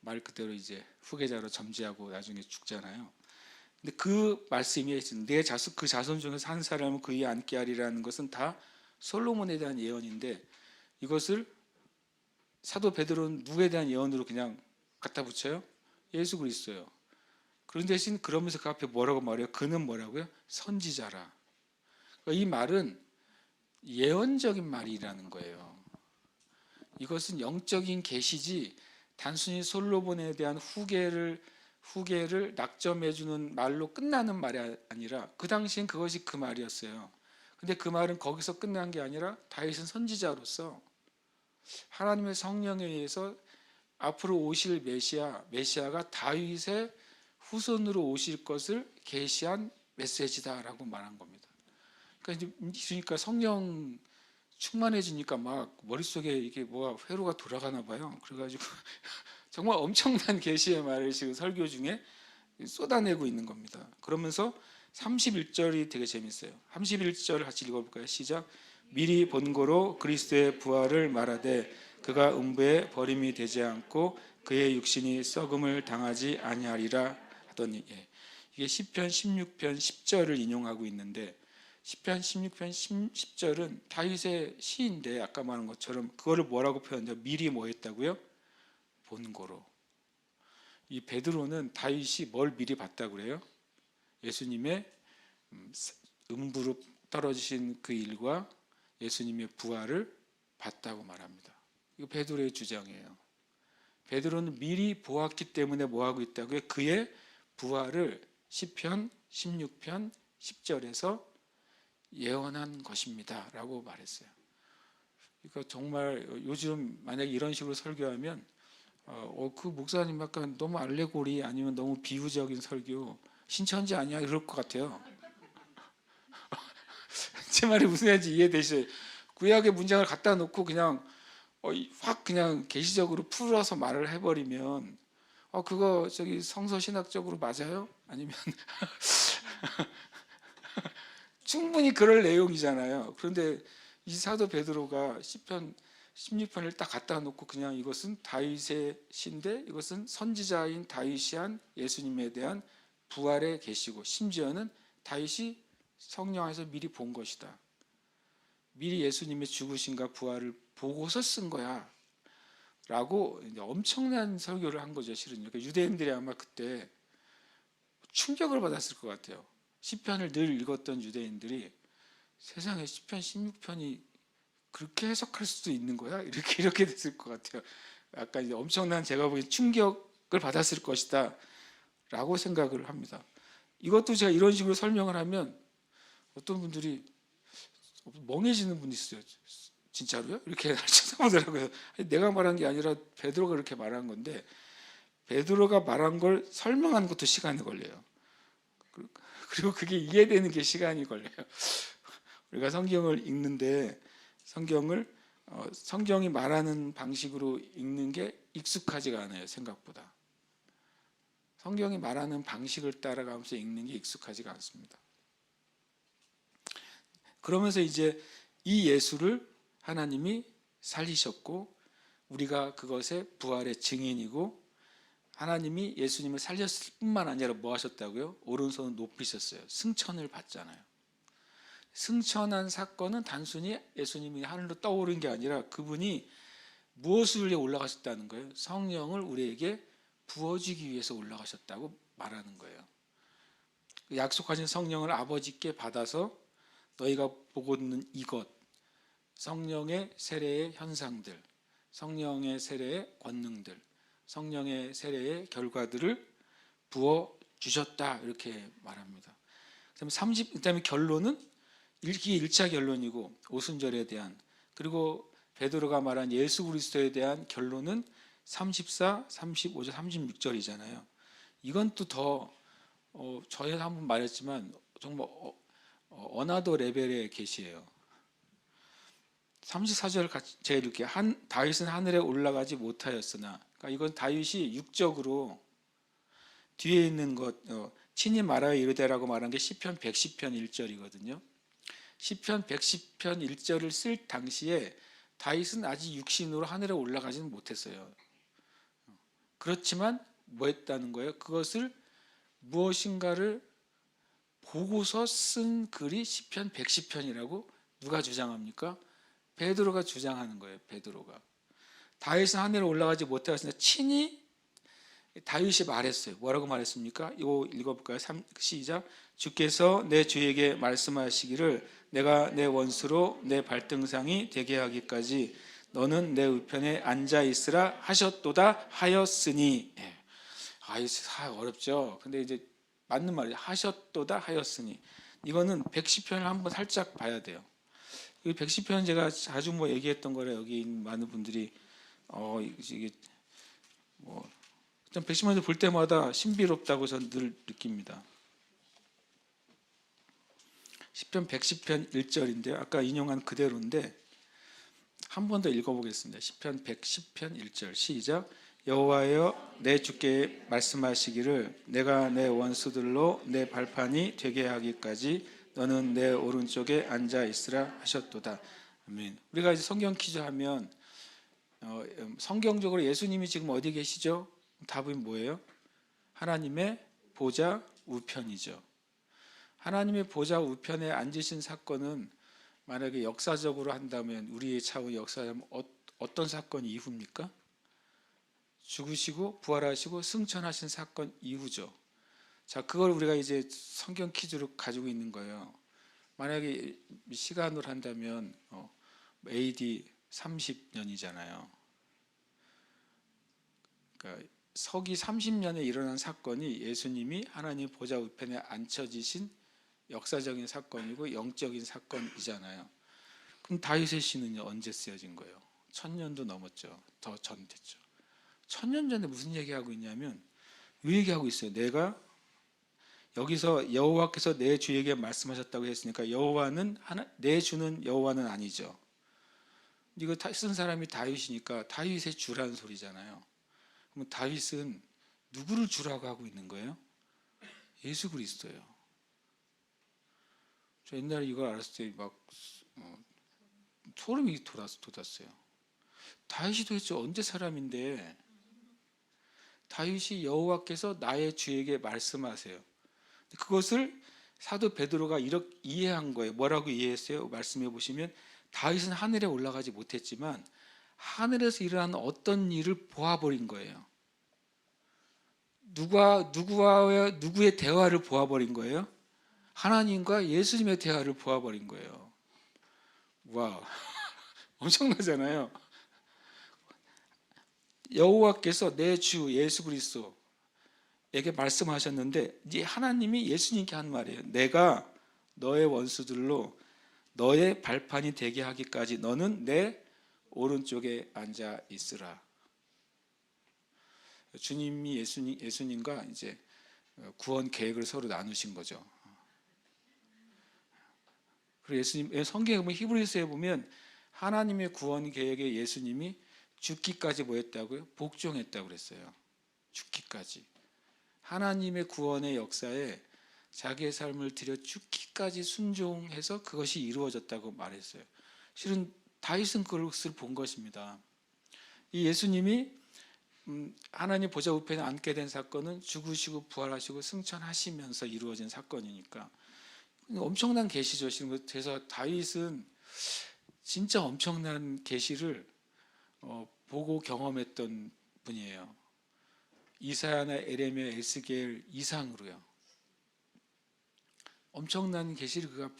말 그대로 이제 후계자로 점지하고 나중에 죽잖아요. 근데 그 말씀이 그 자손 중에서 한 사람은 그 위에 앉게 하리라는 것은 다 솔로몬에 대한 예언인데 이것을 사도 베드로는 누구에 대한 예언으로 그냥 갖다 붙여요? 예수 그리스도예요. 그런 대신 그러면서 그 앞에 뭐라고 말해요? 그는 뭐라고요? 선지자라. 이 말은 예언적인 말이라는 거예요. 이것은 영적인 계시지 단순히 솔로몬에 대한 후계를 낙점해주는 말로 끝나는 말이 아니라 그 당시엔 그것이 그 말이었어요. 근데 그 말은 거기서 끝난 게 아니라 다윗은 선지자로서 하나님의 성령에 의해서 앞으로 오실 메시아가 다윗의 후손으로 오실 것을 계시한 메시지다라고 말한 겁니다. 그러니까 성령 충만해지니까 막 머릿속에 이게 회로가 돌아가나 봐요. 그래가지고 정말 엄청난 계시의 말을 지금 설교 중에 쏟아내고 있는 겁니다. 그러면서 31절이 되게 재밌어요. 31절 같이 읽어볼까요? 시작. 미리 본고로 그리스도의 부활을 말하되 그가 음부에 버림이 되지 않고 그의 육신이 썩음을 당하지 아니하리라 하더니 이게 시편 16편 10절을 인용하고 있는데 시편 16편 10절은 다윗의 시인데 아까 말한 것처럼 그거를 뭐라고 표현해요? 미리 뭐 했다고요? 본고로. 이 베드로는 다윗이 뭘 미리 봤다고 그래요? 예수님의 음부로 떨어지신 그 일과 예수님의 부활을 봤다고 말합니다. 이거 베드로의 주장이에요. 베드로는 미리 보았기 때문에 뭐 하고 있다고요? 그의 부활을 시편 16편 10절에서 예언한 것입니다 라고 말했어요. 그러니까 정말 요즘 만약에 이런 식으로 설교하면 그 목사님 약간 너무 알레고리 아니면 너무 비유적인 설교 신천지 아니야 이럴 것 같아요. 제 말이 무슨 말인지 이해되시죠? 구약의 문장을 갖다 놓고 그냥 확 그냥 계시적으로 풀어서 말을 해버리면 그거 저기 성서 신학적으로 맞아요? 아니면 충분히 그럴 내용이잖아요. 그런데 이 사도 베드로가 시편 16편을 딱 갖다 놓고 그냥 이것은 다윗의 시인데 이것은 선지자인 다윗이 한 예수님에 대한 부활의 계시고 심지어는 다윗이 성령 안에서 미리 본 것이다. 미리 예수님의 죽으심과 부활을 보고서 쓴 거야. 라고 이제 엄청난 설교를 한 거죠, 실은요. 그러니까 유대인들이 아마 그때 충격을 받았을 것 같아요. 시편을 늘 읽었던 유대인들이 세상에 시편 16편이 그렇게 해석할 수도 있는 거야? 이렇게 됐을 것 같아요. 약간 이제 엄청난 제가 보기엔 충격을 받았을 것이다 라고 생각을 합니다. 이것도 제가 이런 식으로 설명을 하면 어떤 분들이 멍해지는 분이 있어요. 진짜로요? 이렇게 날 쳐다보더라고요. 내가 말한 게 아니라 베드로가 그렇게 말한 건데 베드로가 말한 걸 설명하는 것도 시간이 걸려요. 그리고 그게 이해되는 게 시간이 걸려요. 우리가 성경을 읽는데 성경이 말하는 방식으로 읽는 게 익숙하지가 않아요. 생각보다. 성경이 말하는 방식을 따라가면서 읽는 게 익숙하지가 않습니다. 그러면서 이제 이 예수를 하나님이 살리셨고 우리가 그것의 부활의 증인이고 하나님이 예수님을 살렸을 뿐만 아니라 뭐 하셨다고요? 오른손을 높이셨어요. 승천을 받잖아요. 승천한 사건은 단순히 예수님이 하늘로 떠오른 게 아니라 그분이 무엇을 위해 올라가셨다는 거예요? 성령을 우리에게 부어주기 위해서 올라가셨다고 말하는 거예요. 약속하신 성령을 아버지께 받아서 너희가 보고 있는 이것, 성령의 세례의 현상들, 성령의 세례의 권능들, 성령의 세례의 결과들을 부어 주셨다 이렇게 말합니다. 그다음에 결론은 이게 1차 결론이고 오순절에 대한 그리고 베드로가 말한 예수 그리스도에 대한 결론은 34, 35절, 36절이잖아요. 이건 또 더 저희가 한번 말했지만 정말 어나더 레벨의 계시예요. 34절 제가 이렇게 다윗은 하늘에 올라가지 못하였으나 그러니까 이건 다윗이 육적으로 뒤에 있는 것 친히 말하여 이르되라고 말한 게 시편 110편 1절이거든요. 시편 110편 1절을 쓸 당시에 다윗은 아직 육신으로 하늘에 올라가지는 못했어요. 그렇지만 뭐 했다는 거예요? 그것을 무엇인가를 보고서 쓴 글이 시편 110편이라고 누가 주장합니까? 베드로가 주장하는 거예요. 베드로가 다윗은 하늘에 올라가지 못하였으나 친히 다윗이 말했어요. 뭐라고 말했습니까? 이거 읽어볼까요? 시작. 주께서 내 주에게 말씀하시기를 내가 내 원수로 내 발등상이 되게 하기까지 너는 내 우편에 앉아 있으라 하셨도다 하였으니. 어렵죠. 근데 이제 맞는 말이에요. 하셨도다 하였으니. 이거는 110편을 한번 살짝 봐야 돼요. 이 110편은 제가 자주 얘기했던 거라 여기 많은 분들이 이게 일단 110편을 볼 때마다 신비롭다고 저는 늘 느낍니다. 시편 110편 1절인데요. 아까 인용한 그대로인데 한 번 더 읽어보겠습니다. 시편 110편 1절 시작. 여호와여 내 주께 말씀하시기를 내가 내 원수들로 내 발판이 되게 하기까지 너는 내 오른쪽에 앉아 있으라 하셨도다. 아멘. 우리가 이제 성경 퀴즈 하면 성경적으로 예수님이 지금 어디 계시죠? 답은 뭐예요? 하나님의 보좌 우편이죠. 하나님의 보좌 우편에 앉으신 사건은 만약에 역사적으로 한다면 우리의 차후 역사라면 어떤 사건 이후입니까? 죽으시고 부활하시고 승천하신 사건 이후죠. 자, 그걸 우리가 이제 성경 퀴즈로 가지고 있는 거예요. 만약에 시간으로 한다면 AD 30년이잖아요. 그러니까 서기 30년에 일어난 사건이 예수님이 하나님 보좌 우편에 앉혀지신 역사적인 사건이고 영적인 사건이잖아요. 그럼 다윗의 시는요 언제 쓰여진 거예요? 1000년도 넘었죠. 더 전 됐죠. 1000년 전에 무슨 얘기하고 있냐면 이 얘기하고 있어요. 내가 여기서 여호와께서 내 주에게 말씀하셨다고 했으니까 여호와는 내 주는 여호와는 아니죠. 이거 쓴 사람이 다윗이니까 다윗의 주라는 소리잖아요. 그럼 다윗은 누구를 주라고 하고 있는 거예요? 예수 그리스도예요. 저 옛날에 이걸 알았을 때 막 소름이 돋았어요. 다윗이 도대체 언제 사람인데 다윗이 여호와께서 나의 주에게 말씀하세요. 그것을 사도 베드로가 이렇게 이해한 거예요. 뭐라고 이해했어요? 말씀해 보시면 다윗은 하늘에 올라가지 못했지만 하늘에서 일어나는 어떤 일을 보아버린 거예요. 누구의 대화를 보아버린 거예요? 하나님과 예수님의 대화를 보아버린 거예요. 와, 엄청나잖아요. 여호와께서 내 주 예수 그리스도에게 말씀하셨는데 이제 하나님이 예수님께 한 말이에요. 내가 너의 원수들로 너의 발판이 되게 하기까지 너는 내 오른쪽에 앉아 있으라. 주님이 예수님과 이제 구원 계획을 서로 나누신 거죠. 그리고 예수님 성경에 보면 히브리서에 보면 하나님의 구원 계획에 예수님이 죽기까지 뭐 했다고요? 복종했다고 그랬어요. 죽기까지. 하나님의 구원의 역사에 자기의 삶을 들여 죽기까지 순종해서 그것이 이루어졌다고 말했어요. 실은 다윗은 그것을 본 것입니다. 이 예수님이 하나님 보좌 우편에 앉게 된 사건은 죽으시고 부활하시고 승천하시면서 이루어진 사건이니까 엄청난 계시죠. 그래서 다윗은 진짜 엄청난 계시를 보고 경험했던 분이에요. 이사야나 에레미야, 에스겔 이상으로요. 엄청난 계시를 그가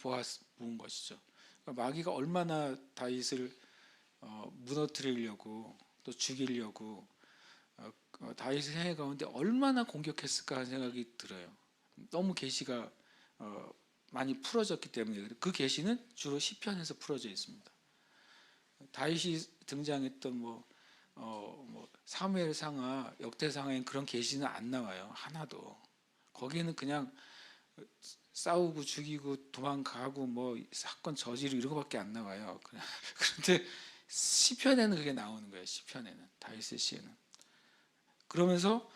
본 것이죠. 그러니까 마귀가 얼마나 다윗을 무너뜨리려고 또 죽이려고 다윗의 생애 가운데 얼마나 공격했을까 하는 생각이 들어요. 너무 계시가 많이 풀어졌기 때문에 그 계시는 주로 시편에서 풀어져 있습니다. 다윗이 등장했던 사무엘상하, 역대상하에 그런 계시는 안 나와요. 하나도. 거기에는 그냥 싸우고 죽이고 도망가고 사건 저지르고 이런 거밖에 안 나와요. 그런데 시편에는 그게 나오는 거예요. 시편에는, 다윗의 시에는. 그러면서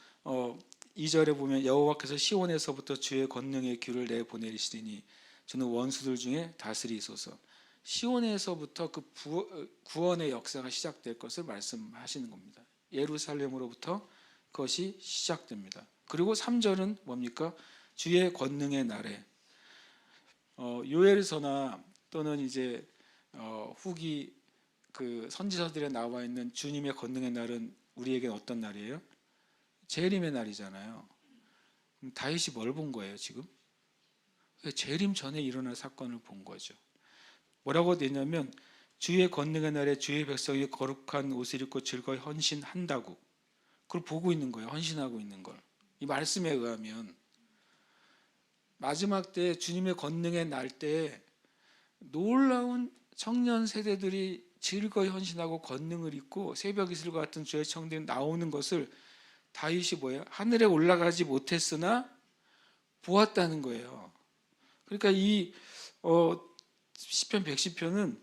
2절에 보면 여호와께서 시온에서부터 주의 권능의 귤을 내보내시리니 저는 원수들 중에 다스리소서. 시온에서부터 그 구원의 역사가 시작될 것을 말씀하시는 겁니다. 예루살렘으로부터 그것이 시작됩니다. 그리고 3절은 뭡니까? 주의 권능의 날에 요엘서나 또는 이제 후기 그 선지서들에 나와 있는 주님의 권능의 날은 우리에게 어떤 날이에요? 재림의 날이잖아요. 그럼 다윗이 뭘 본 거예요 지금? 재림 전에 일어날 사건을 본 거죠. 뭐라고 되냐면 주의 권능의 날에 주의 백성이 거룩한 옷을 입고 즐거이 헌신한다고 그걸 보고 있는 거예요. 헌신하고 있는 걸. 이 말씀에 의하면 마지막 때 주님의 권능의 날 때에 놀라운 청년 세대들이 즐거이 헌신하고 권능을 입고 새벽 이슬과 같은 주의 청들이 나오는 것을 다윗이 뭐예요? 하늘에 올라가지 못했으나 보았다는 거예요. 그러니까 이 시편 110편은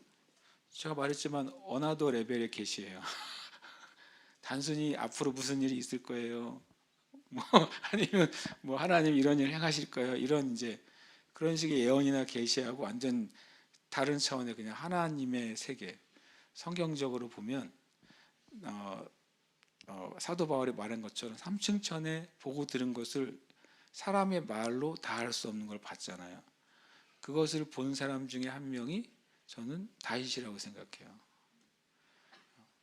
제가 말했지만 어나더 레벨의 계시예요. 단순히 앞으로 무슨 일이 있을 거예요. 아니면 하나님 이런 일 행하실 거예요. 이런 이제 그런 식의 예언이나 계시하고 완전 다른 차원의 그냥 하나님의 세계. 성경적으로 보면 사도 바울이 말한 것처럼 삼층천에 보고 들은 것을 사람의 말로 다 할 수 없는 걸 봤잖아요. 그것을 본 사람 중에 한 명이 저는 다윗이라고 생각해요.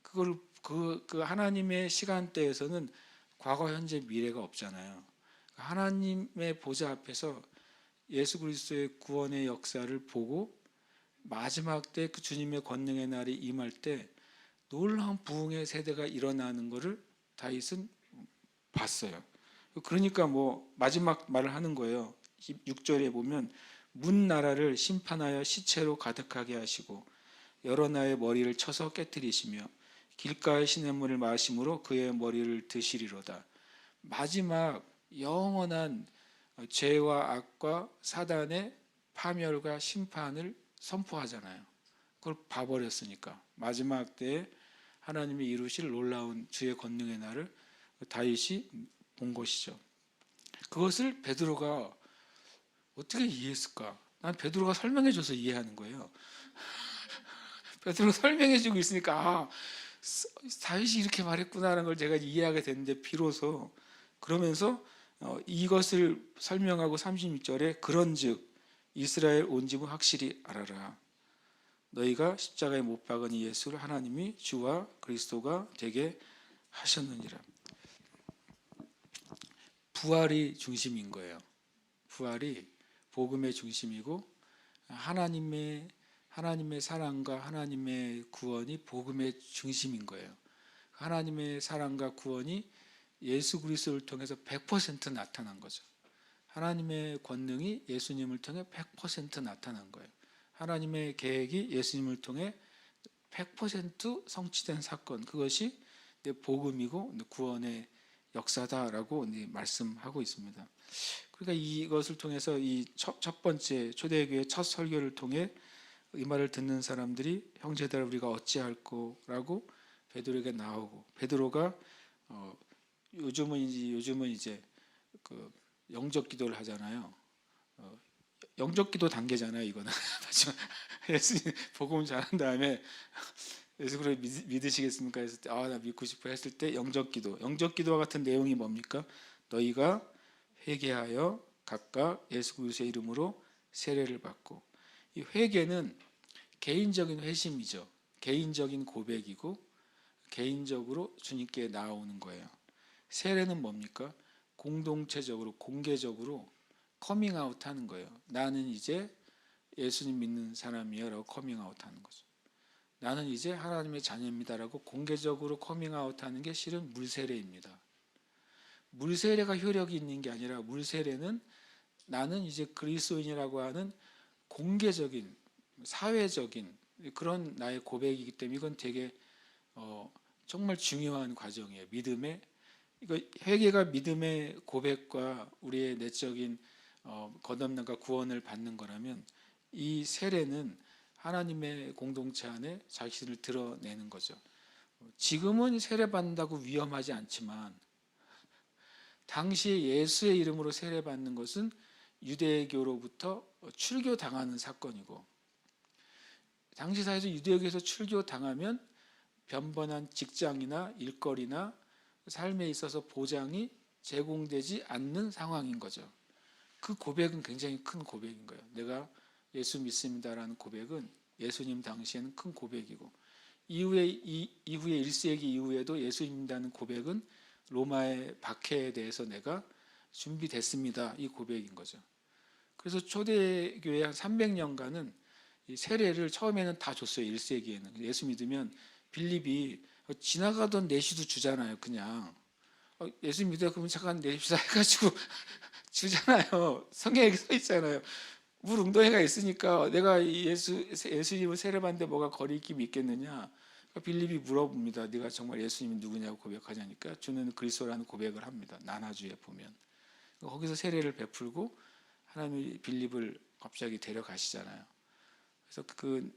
그 하나님의 시간대에서는 과거, 현재, 미래가 없잖아요. 하나님의 보좌 앞에서 예수 그리스도의 구원의 역사를 보고 마지막 때 그 주님의 권능의 날이 임할 때 놀라운 부흥의 세대가 일어나는 것을 다윗은 봤어요. 그러니까 마지막 말을 하는 거예요. 6절에 보면 문 나라를 심판하여 시체로 가득하게 하시고 여러 나의 머리를 쳐서 깨뜨리시며 길가의 시냇물을 마심으로 그의 머리를 드시리로다. 마지막 영원한 죄와 악과 사단의 파멸과 심판을 선포하잖아요. 그걸 봐버렸으니까 마지막 때에 하나님이 이루실 놀라운 주의 권능의 날을 다윗이 본 것이죠. 그것을 베드로가 어떻게 이해했을까? 난 베드로가 설명해줘서 이해하는 거예요. 베드로가 설명해주고 있으니까 다윗이 이렇게 말했구나라는 걸 제가 이해하게 됐는데 비로소 그러면서 이것을 설명하고 36절에 그런즉 이스라엘 온 집은 확실히 알아라. 너희가 십자가에 못 박은 이 예수를 하나님이 주와 그리스도가 되게 하셨느니라. 부활이 중심인 거예요. 부활이 복음의 중심이고 하나님의 사랑과 하나님의 구원이 복음의 중심인 거예요. 하나님의 사랑과 구원이 예수 그리스도를 통해서 100% 나타난 거죠. 하나님의 권능이 예수님을 통해 100% 나타난 거예요. 하나님의 계획이 예수님을 통해 100% 성취된 사건, 그것이 복음이고 구원의 역사다라고 말씀하고 있습니다. 그러니까 이것을 통해서 이 첫 번째 초대교회 첫 설교를 통해 이 말을 듣는 사람들이 형제들아 우리가 어찌할꼬라고 베드로에게 나오고, 베드로가 요즘은 이제 그 영적 기도를 하잖아요. 영적 기도 단계잖아요, 이거는. 예수님 복음 전한 다음에 예수 그리스도 믿으시겠습니까? 했을 때 나 믿고 싶어 했을 때 영적 기도와 같은 내용이 뭡니까? 너희가 회개하여 각각 예수 그리스도의 이름으로 세례를 받고. 이 회개는 개인적인 회심이죠. 개인적인 고백이고 개인적으로 주님께 나아오는 거예요. 세례는 뭡니까? 공동체적으로 공개적으로 커밍아웃 하는 거예요. 나는 이제 예수님 믿는 사람이야 라고 커밍아웃 하는 거죠. 나는 이제 하나님의 자녀입니다 라고 공개적으로 커밍아웃 하는 게 실은 물세례입니다. 물세례가 효력이 있는 게 아니라 물세례는 나는 이제 그리스도인이라고 하는 공개적인 사회적인 그런 나의 고백이기 때문에 이건 되게 정말 중요한 과정이에요. 믿음의 회개가 믿음의 고백과 우리의 내적인 거듭남과 구원을 받는 거라면 이 세례는 하나님의 공동체 안에 자신을 드러내는 거죠. 지금은 세례 받는다고 위험하지 않지만 당시에 예수의 이름으로 세례 받는 것은 유대교로부터 출교 당하는 사건이고, 당시 사회에서 유대교에서 출교 당하면 변번한 직장이나 일거리나 삶에 있어서 보장이 제공되지 않는 상황인 거죠. 그 고백은 굉장히 큰 고백인 거예요. 내가 예수 믿습니다라는 고백은 예수님 당시에는 큰 고백이고, 이후에 1세기 이후에도 예수 믿는다는 고백은 로마의 박해에 대해서 내가 준비됐습니다, 이 고백인 거죠. 그래서 초대교회 한 300년간은 이 세례를 처음에는 다 줬어요. 1세기에는 예수 믿으면 빌립이 지나가던 내시도 주잖아요. 그냥 예수 믿어 그러면 잠깐 내십시다 해가지고 주잖아요. 성경에 써 있잖아요. 물 웅덩이가 있으니까 내가 예수님을 세례받는데 뭐가 거리낌이 있겠느냐. 빌립이 물어봅니다. 네가 정말 예수님이 누구냐고 고백하냐니까 주는 그리스도라는 고백을 합니다. 나나주에 보면 거기서 세례를 베풀고 하나님이 빌립을 갑자기 데려가시잖아요. 그래서 그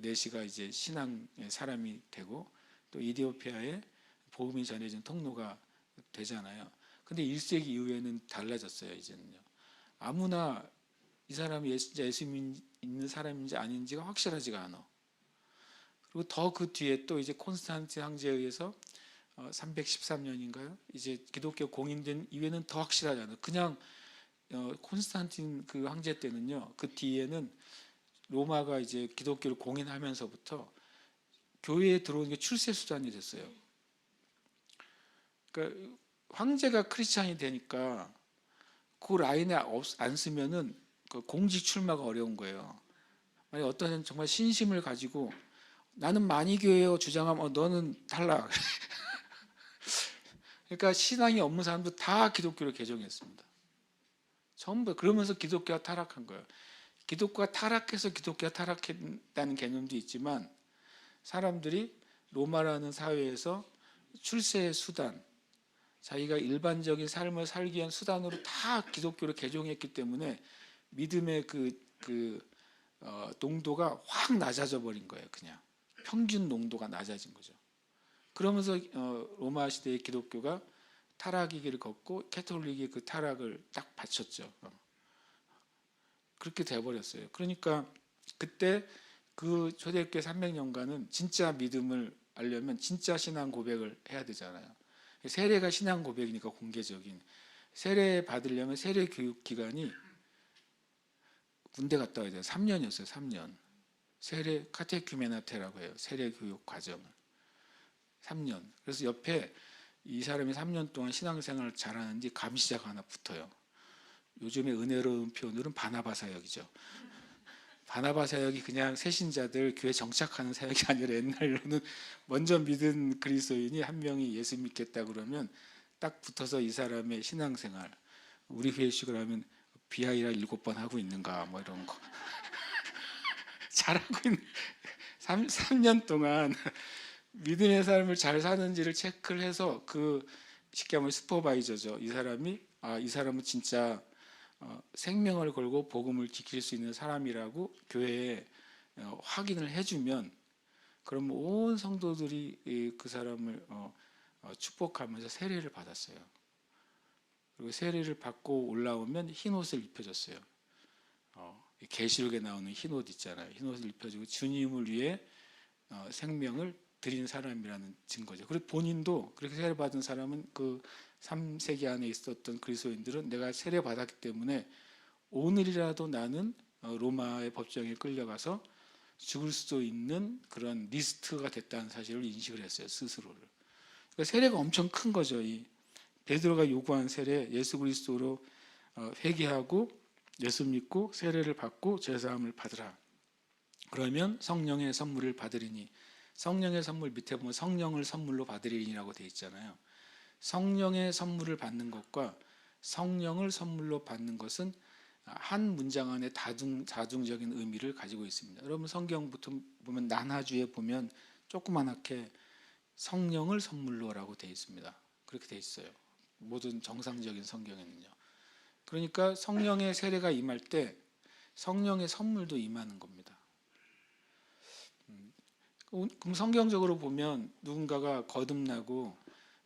내시가 이제 신앙의 사람이 되고 또 이디오피아에 복음이 전해진 통로가 되잖아요. 근데 1세기 이후에는 달라졌어요. 이제는요. 아무나 이 사람이 진짜 예수 믿는 사람인지 아닌지가 확실하지가 않아. 그리고 더 그 뒤에 또 이제 콘스탄틴 황제에 의해서 313년인가요? 이제 기독교 공인된 이후에는 더 확실하지 않아요. 그냥 콘스탄틴 그 황제 때는요. 그 뒤에는 로마가 이제 기독교를 공인하면서부터 교회에 들어오는 게 출세 수단이 됐어요. 그러니까 황제가 크리스찬이 되니까 그 라인에 안 쓰면은 그 공직 출마가 어려운 거예요. 만약 어떤 사람은 정말 신심을 가지고 나는 만이교회요 주장하면 너는 탈락. 그러니까 신앙이 없는 사람도 다 기독교를 개종했습니다. 전부. 그러면서 기독교가 타락한 거예요. 기독교가 타락해서 기독교가 타락했다는 개념도 있지만 사람들이 로마라는 사회에서 출세의 수단, 자기가 일반적인 삶을 살기 위한 수단으로 다 기독교를 개종했기 때문에 믿음의 농도가 확 낮아져 버린 거예요. 그냥 평균 농도가 낮아진 거죠. 그러면서 로마 시대의 기독교가 타락의 길을 걷고 캐톨릭이 그 타락을 딱 바쳤죠. 그렇게 돼버렸어요. 그러니까 그때 그 초대교회 300년간은 진짜 믿음을 알려면 진짜 신앙 고백을 해야 되잖아요. 세례가 신앙 고백이니까 공개적인 세례 받으려면 세례 교육 기간이 군대 갔다 와야 돼요. 3년이었어요. 3년. 세례 카테큐메나테라고 해요. 세례 교육 과정을 3년. 그래서 옆에 이 사람이 3년 동안 신앙생활을 잘하는지 감시자가 하나 붙어요. 요즘의 은혜로운 표현으로는 바나바 사역이죠. 바나바 사역이 그냥 새신자들 교회 정착하는 사역이 아니라 옛날로는 먼저 믿은 그리스도인이 한 명이 예수 믿겠다 그러면 딱 붙어서 이 사람의 신앙생활, 우리 회식을 하면 비아이라 7번 하고 있는가 뭐 이런 거 잘하고 있는 3년 동안 믿음의 삶을 잘 사는지를 체크를 해서 그 쉽게 말하면 슈퍼바이저죠. 이 사람은 진짜 생명을 걸고 복음을 지킬 수 있는 사람이라고 교회에 확인을 해주면 그럼 온 성도들이 그 사람을 축복하면서 세례를 받았어요. 그리고 세례를 받고 올라오면 흰 옷을 입혀줬어요. 계시록에 나오는 흰 옷 있잖아요. 흰 옷을 입혀주고 주님을 위해 생명을 드린 사람이라는 증거죠. 그리고 본인도 그렇게 세례 받은 사람은 그 3세기 안에 있었던 그리스도인들은 내가 세례 받았기 때문에 오늘이라도 나는 로마의 법정에 끌려가서 죽을 수도 있는 그런 리스트가 됐다는 사실을 인식을 했어요. 스스로를. 그러니까 세례가 엄청 큰 거죠. 이 베드로가 요구한 세례, 예수 그리스도로 회개하고 예수 믿고 세례를 받고 제사함을 받으라. 그러면 성령의 선물을 받으리니, 성령의 선물 밑에 보면 성령을 선물로 받으리니라고 되어 있잖아요. 성령의 선물을 받는 것과 성령을 선물로 받는 것은 한 문장 안에 다중적인 의미를 가지고 있습니다. 여러분 성경부터 보면 난하주에 보면 조그맣게 성령을 선물로라고 되어 있습니다. 그렇게 되어 있어요. 모든 정상적인 성경에는요. 그러니까 성령의 세례가 임할 때 성령의 선물도 임하는 겁니다. 그럼 성경적으로 보면 누군가가 거듭나고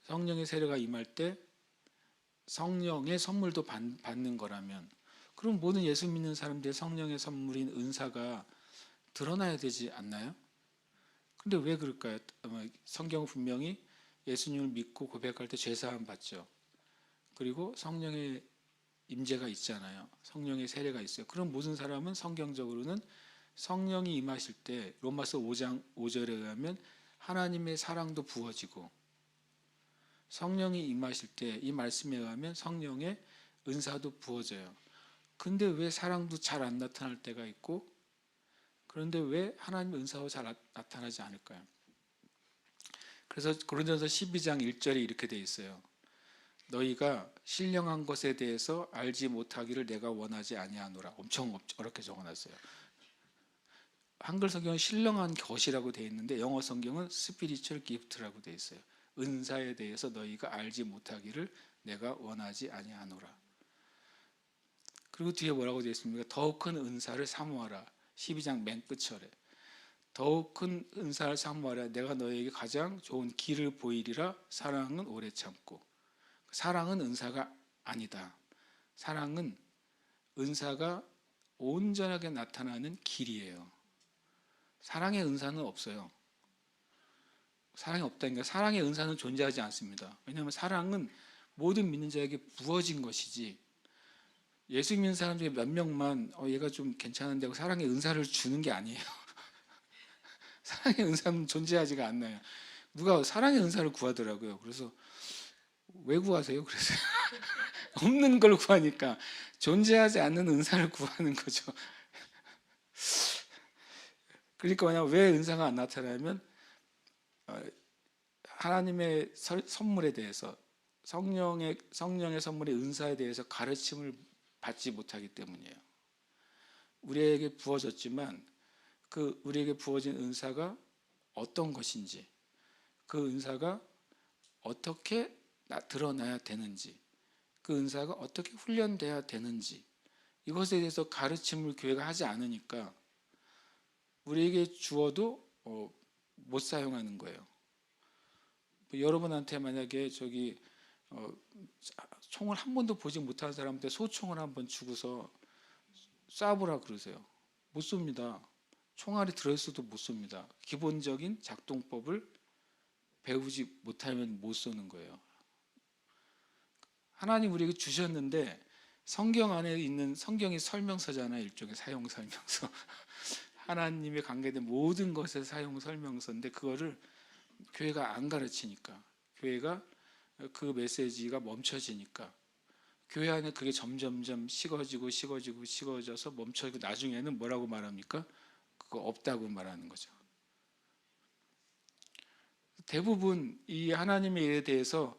성령의 세례가 임할 때 성령의 선물도 받는 거라면 그럼 모든 예수 믿는 사람들의 성령의 선물인 은사가 드러나야 되지 않나요? 근데 왜 그럴까요? 성경은 분명히 예수님을 믿고 고백할 때 죄사함 받죠. 그리고 성령의 임재가 있잖아요. 성령의 세례가 있어요. 그럼 모든 사람은 성경적으로는 성령이 임하실 때 로마서 5장 5절에 의하면 하나님의 사랑도 부어지고 성령이 임하실 때 이 말씀에 의하면 성령의 은사도 부어져요. 근데 왜 사랑도 잘 안 나타날 때가 있고 그런데 왜 하나님의 은사가 잘 나타나지 않을까요? 그래서 고린도전서 12장 1절에 이렇게 돼 있어요. 너희가 신령한 것에 대해서 알지 못하기를 내가 원하지 아니하노라. 엄청 어렵게 적어놨어요. 한글 성경은 신령한 것이라고 되어 있는데 영어 성경은 spiritual gift라고 되어 있어요. 은사에 대해서 너희가 알지 못하기를 내가 원하지 아니하노라. 그리고 뒤에 뭐라고 되어 있습니까? 더욱 큰 은사를 사모하라. 12장 맨 끝절에 더욱 큰 은사를 사모하라. 내가 너희에게 가장 좋은 길을 보이리라. 사랑은 오래 참고. 사랑은 은사가 아니다. 사랑은 은사가 온전하게 나타나는 길이에요. 사랑의 은사는 없어요. 사랑이 없다니까. 사랑의 은사는 존재하지 않습니다. 왜냐하면 사랑은 모든 믿는 자에게 부어진 것이지 예수 믿는 사람 중에 몇 명만 얘가 좀 괜찮은데 하고 사랑의 은사를 주는 게 아니에요. 사랑의 은사는 존재하지가 않나요. 누가 사랑의 은사를 구하더라고요. 그래서 왜 구하세요? 그래서 없는 걸 구하니까 존재하지 않는 은사를 구하는 거죠. 그러니까 만약 왜 은사가 안 나타나면 하나님의 선물에 대해서 성령의 선물의 은사에 대해서 가르침을 받지 못하기 때문이에요. 우리에게 부어졌지만 그 우리에게 부어진 은사가 어떤 것인지 그 은사가 어떻게 드러나야 되는지 그 은사가 어떻게 훈련돼야 되는지 이것에 대해서 가르침을 교회가 하지 않으니까 우리에게 주어도 못 사용하는 거예요. 여러분한테 만약에 총을 한 번도 보지 못한 사람한테 소총을 한번 주고서 쏴보라 그러세요. 못 쏩니다. 총알이 들어있어도 못 쏩니다. 기본적인 작동법을 배우지 못하면 못 쏘는 거예요. 하나님 우리에게 주셨는데 성경 안에 있는 성경이 설명서잖아요. 일종의 사용 설명서. 하나님에 관계된 모든 것의 사용 설명서인데 그거를 교회가 안 가르치니까, 교회가 그 메시지가 멈춰지니까, 교회 안에 그게 점점점 식어져서 멈춰지고 나중에는 뭐라고 말합니까? 그거 없다고 말하는 거죠. 대부분 이 하나님의 일에 대해서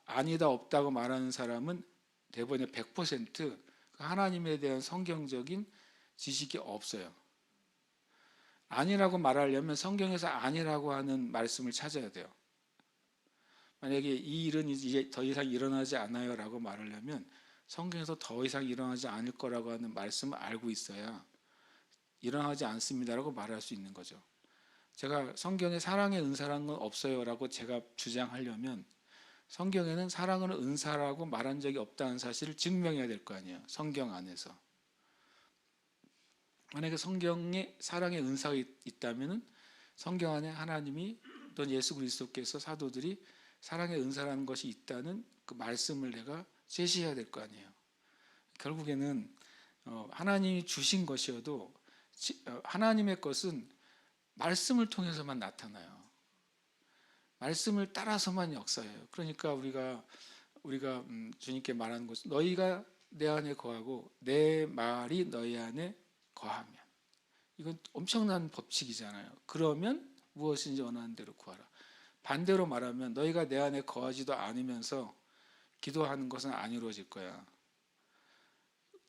아니다 없다고 말하는 사람은 대부분의 100% 하나님에 대한 성경적인 지식이 없어요. 아니라고 말하려면 성경에서 아니라고 하는 말씀을 찾아야 돼요. 만약에 이 일은 이제 더 이상 일어나지 않아요 라고 말하려면 성경에서 더 이상 일어나지 않을 거라고 하는 말씀을 알고 있어야 일어나지 않습니다라고 말할 수 있는 거죠. 제가 성경에 사랑의 은사라는 건 없어요 라고 제가 주장하려면 성경에는 사랑은 은사라고 말한 적이 없다는 사실을 증명해야 될 거 아니에요. 성경 안에서. 만약에 성경에 사랑의 은사가 있다면 성경 안에 하나님이 또는 예수 그리스도께서 사도들이 사랑의 은사라는 것이 있다는 그 말씀을 내가 제시해야 될 거 아니에요. 결국에는 하나님이 주신 것이어도 하나님의 것은 말씀을 통해서만 나타나요. 말씀을 따라서만 역사해요. 그러니까 우리가 주님께 말하는 것은 너희가 내 안에 거하고 내 말이 너희 안에 거하면, 이건 엄청난 법칙이잖아요. 그러면 무엇인지 원하는 대로 구하라. 반대로 말하면 너희가 내 안에 거하지도 않으면서 기도하는 것은 안 이루어질 거야.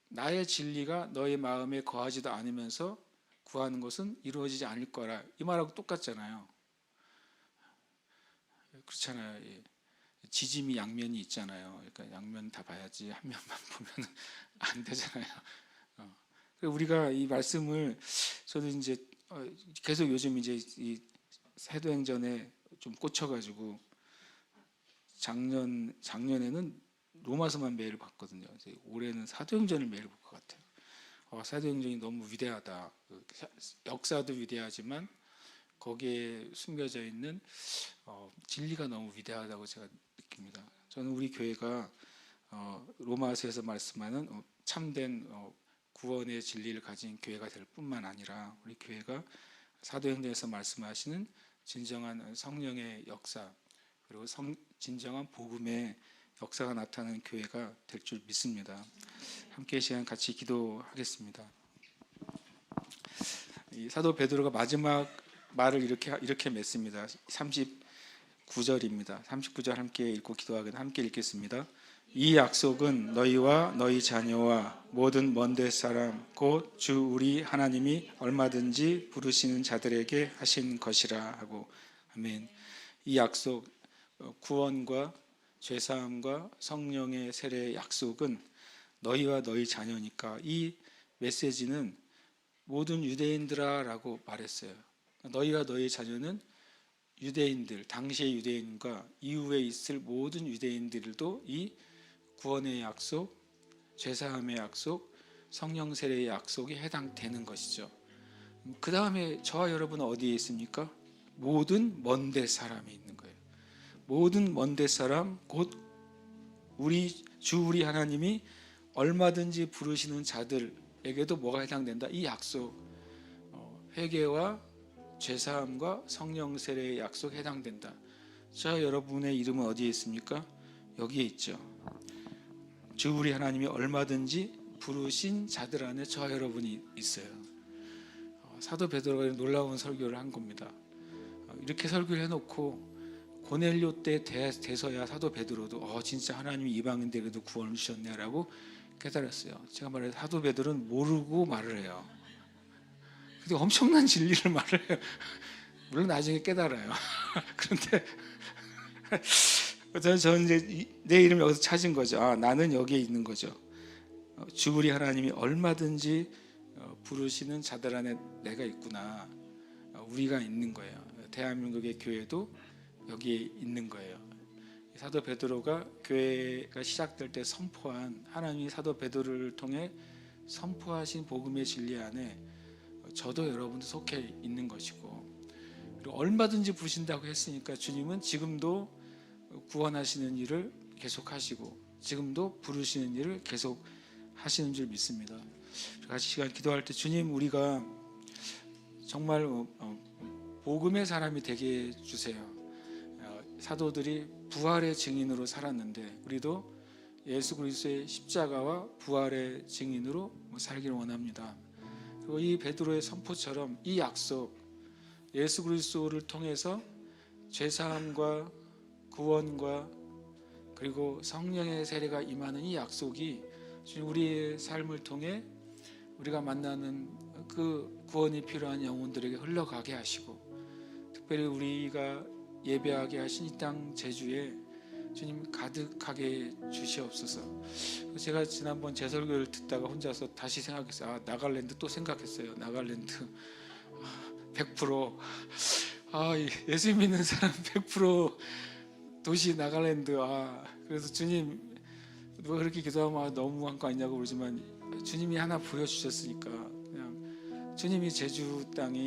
나의 진리가 너희 마음에 거하지도 않으면서 구하는 것은 이루어지지 않을 거라. 이 말하고 똑같잖아요. 그렇잖아요. 지짐이 양면이 있잖아요. 그러니까 양면 다 봐야지 한 면만 보면 안 되잖아요. 우리가 이 말씀을 저도 이제 계속 요즘 이제 이 사도행전에 좀 꽂혀가지고 작년에는 로마서만 매일 봤거든요. 올해는 사도행전을 매일 볼 것 같아요. 사도행전이 너무 위대하다. 역사도 위대하지만 거기에 숨겨져 있는 진리가 너무 위대하다고 제가 느낍니다. 저는 우리 교회가 로마서에서 말씀하는 참된 구원의 진리를 가진 교회가 될 뿐만 아니라 우리 교회가 사도행전에서 말씀하시는 진정한 성령의 역사, 그리고 진정한 복음의 역사가 나타나는 교회가 될 줄 믿습니다. 함께 이 시간 같이 기도하겠습니다. 이 사도 베드로가 마지막 말을 이렇게 맺습니다. 39절입니다. 39절 함께 읽고 기도하겠습니다. 함께 읽겠습니다. 이 약속은 너희와 너희 자녀와 모든 먼데 사람 곧 주 우리 하나님이 얼마든지 부르시는 자들에게 하신 것이라 하고. 아멘. 이 약속, 구원과 죄사함과 성령의 세례의 약속은 너희와 너희 자녀니까 이 메시지는 모든 유대인들아 라고 말했어요. 너희와 너희 자녀는 유대인들, 당시의 유대인과 이후에 있을 모든 유대인들도 이 구원의 약속, 죄사함의 약속, 성령 세례의 약속이 해당되는 것이죠. 그 다음에 저와 여러분은 어디에 있습니까? 모든 먼데 사람이 있는 거예요. 모든 먼데 사람, 곧 주 우리 하나님이 얼마든지 부르시는 자들에게도 뭐가 해당된다? 이 약속, 회개와 죄사함과 성령 세례의 약속에 해당된다. 저 여러분의 이름은 어디에 있습니까? 여기에 있죠. 주 우리 하나님이 얼마든지 부르신 자들 안에 저와 여러분이 있어요. 사도 베드로가 놀라운 설교를 한 겁니다. 이렇게 설교를 해놓고 고넬료 때 돼서야 사도 베드로도 진짜 하나님이 이방인들에게도 구원을 주셨네라고 깨달았어요. 제가 말해서 사도 베드로는 모르고 말을 해요. 근데 엄청난 진리를 말을 해요. 물론 나중에 깨달아요. 그런데 저는 이제 내 이름을 여기서 찾은 거죠. 나는 여기에 있는 거죠. 주 우리 하나님이 얼마든지 부르시는 자들 안에 내가 있구나. 우리가 있는 거예요. 대한민국의 교회도 여기에 있는 거예요. 사도 베드로가 교회가 시작될 때 선포한 하나님이 사도 베드로를 통해 선포하신 복음의 진리 안에 저도 여러분도 속해 있는 것이고, 그리고 얼마든지 부르신다고 했으니까 주님은 지금도 구원하시는 일을 계속하시고 지금도 부르시는 일을 계속 하시는 줄 믿습니다. 같이 시간 기도할 때 주님, 우리가 정말 복음의 사람이 되게 해주세요. 사도들이 부활의 증인으로 살았는데 우리도 예수 그리스도의 십자가와 부활의 증인으로 살기를 원합니다. 그리고 이 베드로의 선포처럼 이 약속, 예수 그리스도를 통해서 죄사함과 구원과 그리고 성령의 세례가 임하는 이 약속이 우리의 삶을 통해 우리가 만나는 그 구원이 필요한 영혼들에게 흘러가게 하시고, 특별히 우리가 예배하게 하신 이 땅 제주에 주님 가득하게 주시옵소서. 제가 지난번 제 설교를 듣다가 혼자서 다시 생각했어요. 나갈랜드 또 생각했어요. 나갈랜드 100% 예수 믿는 사람 100% 도시 나갈랜드. 그래서 주님, 누가 그렇게 기도하면 너무한 거 아니냐고 그러지만 주님이 하나 보여주셨으니까 그냥 주님이 제주 땅이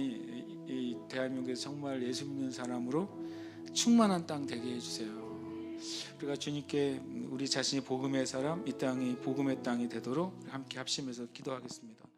이 대한민국에서 정말 예수 믿는 사람으로 충만한 땅 되게 해주세요. 우리가 주님께 우리 자신이 복음의 사람, 이 땅이 복음의 땅이 되도록 함께 합심해서 기도하겠습니다.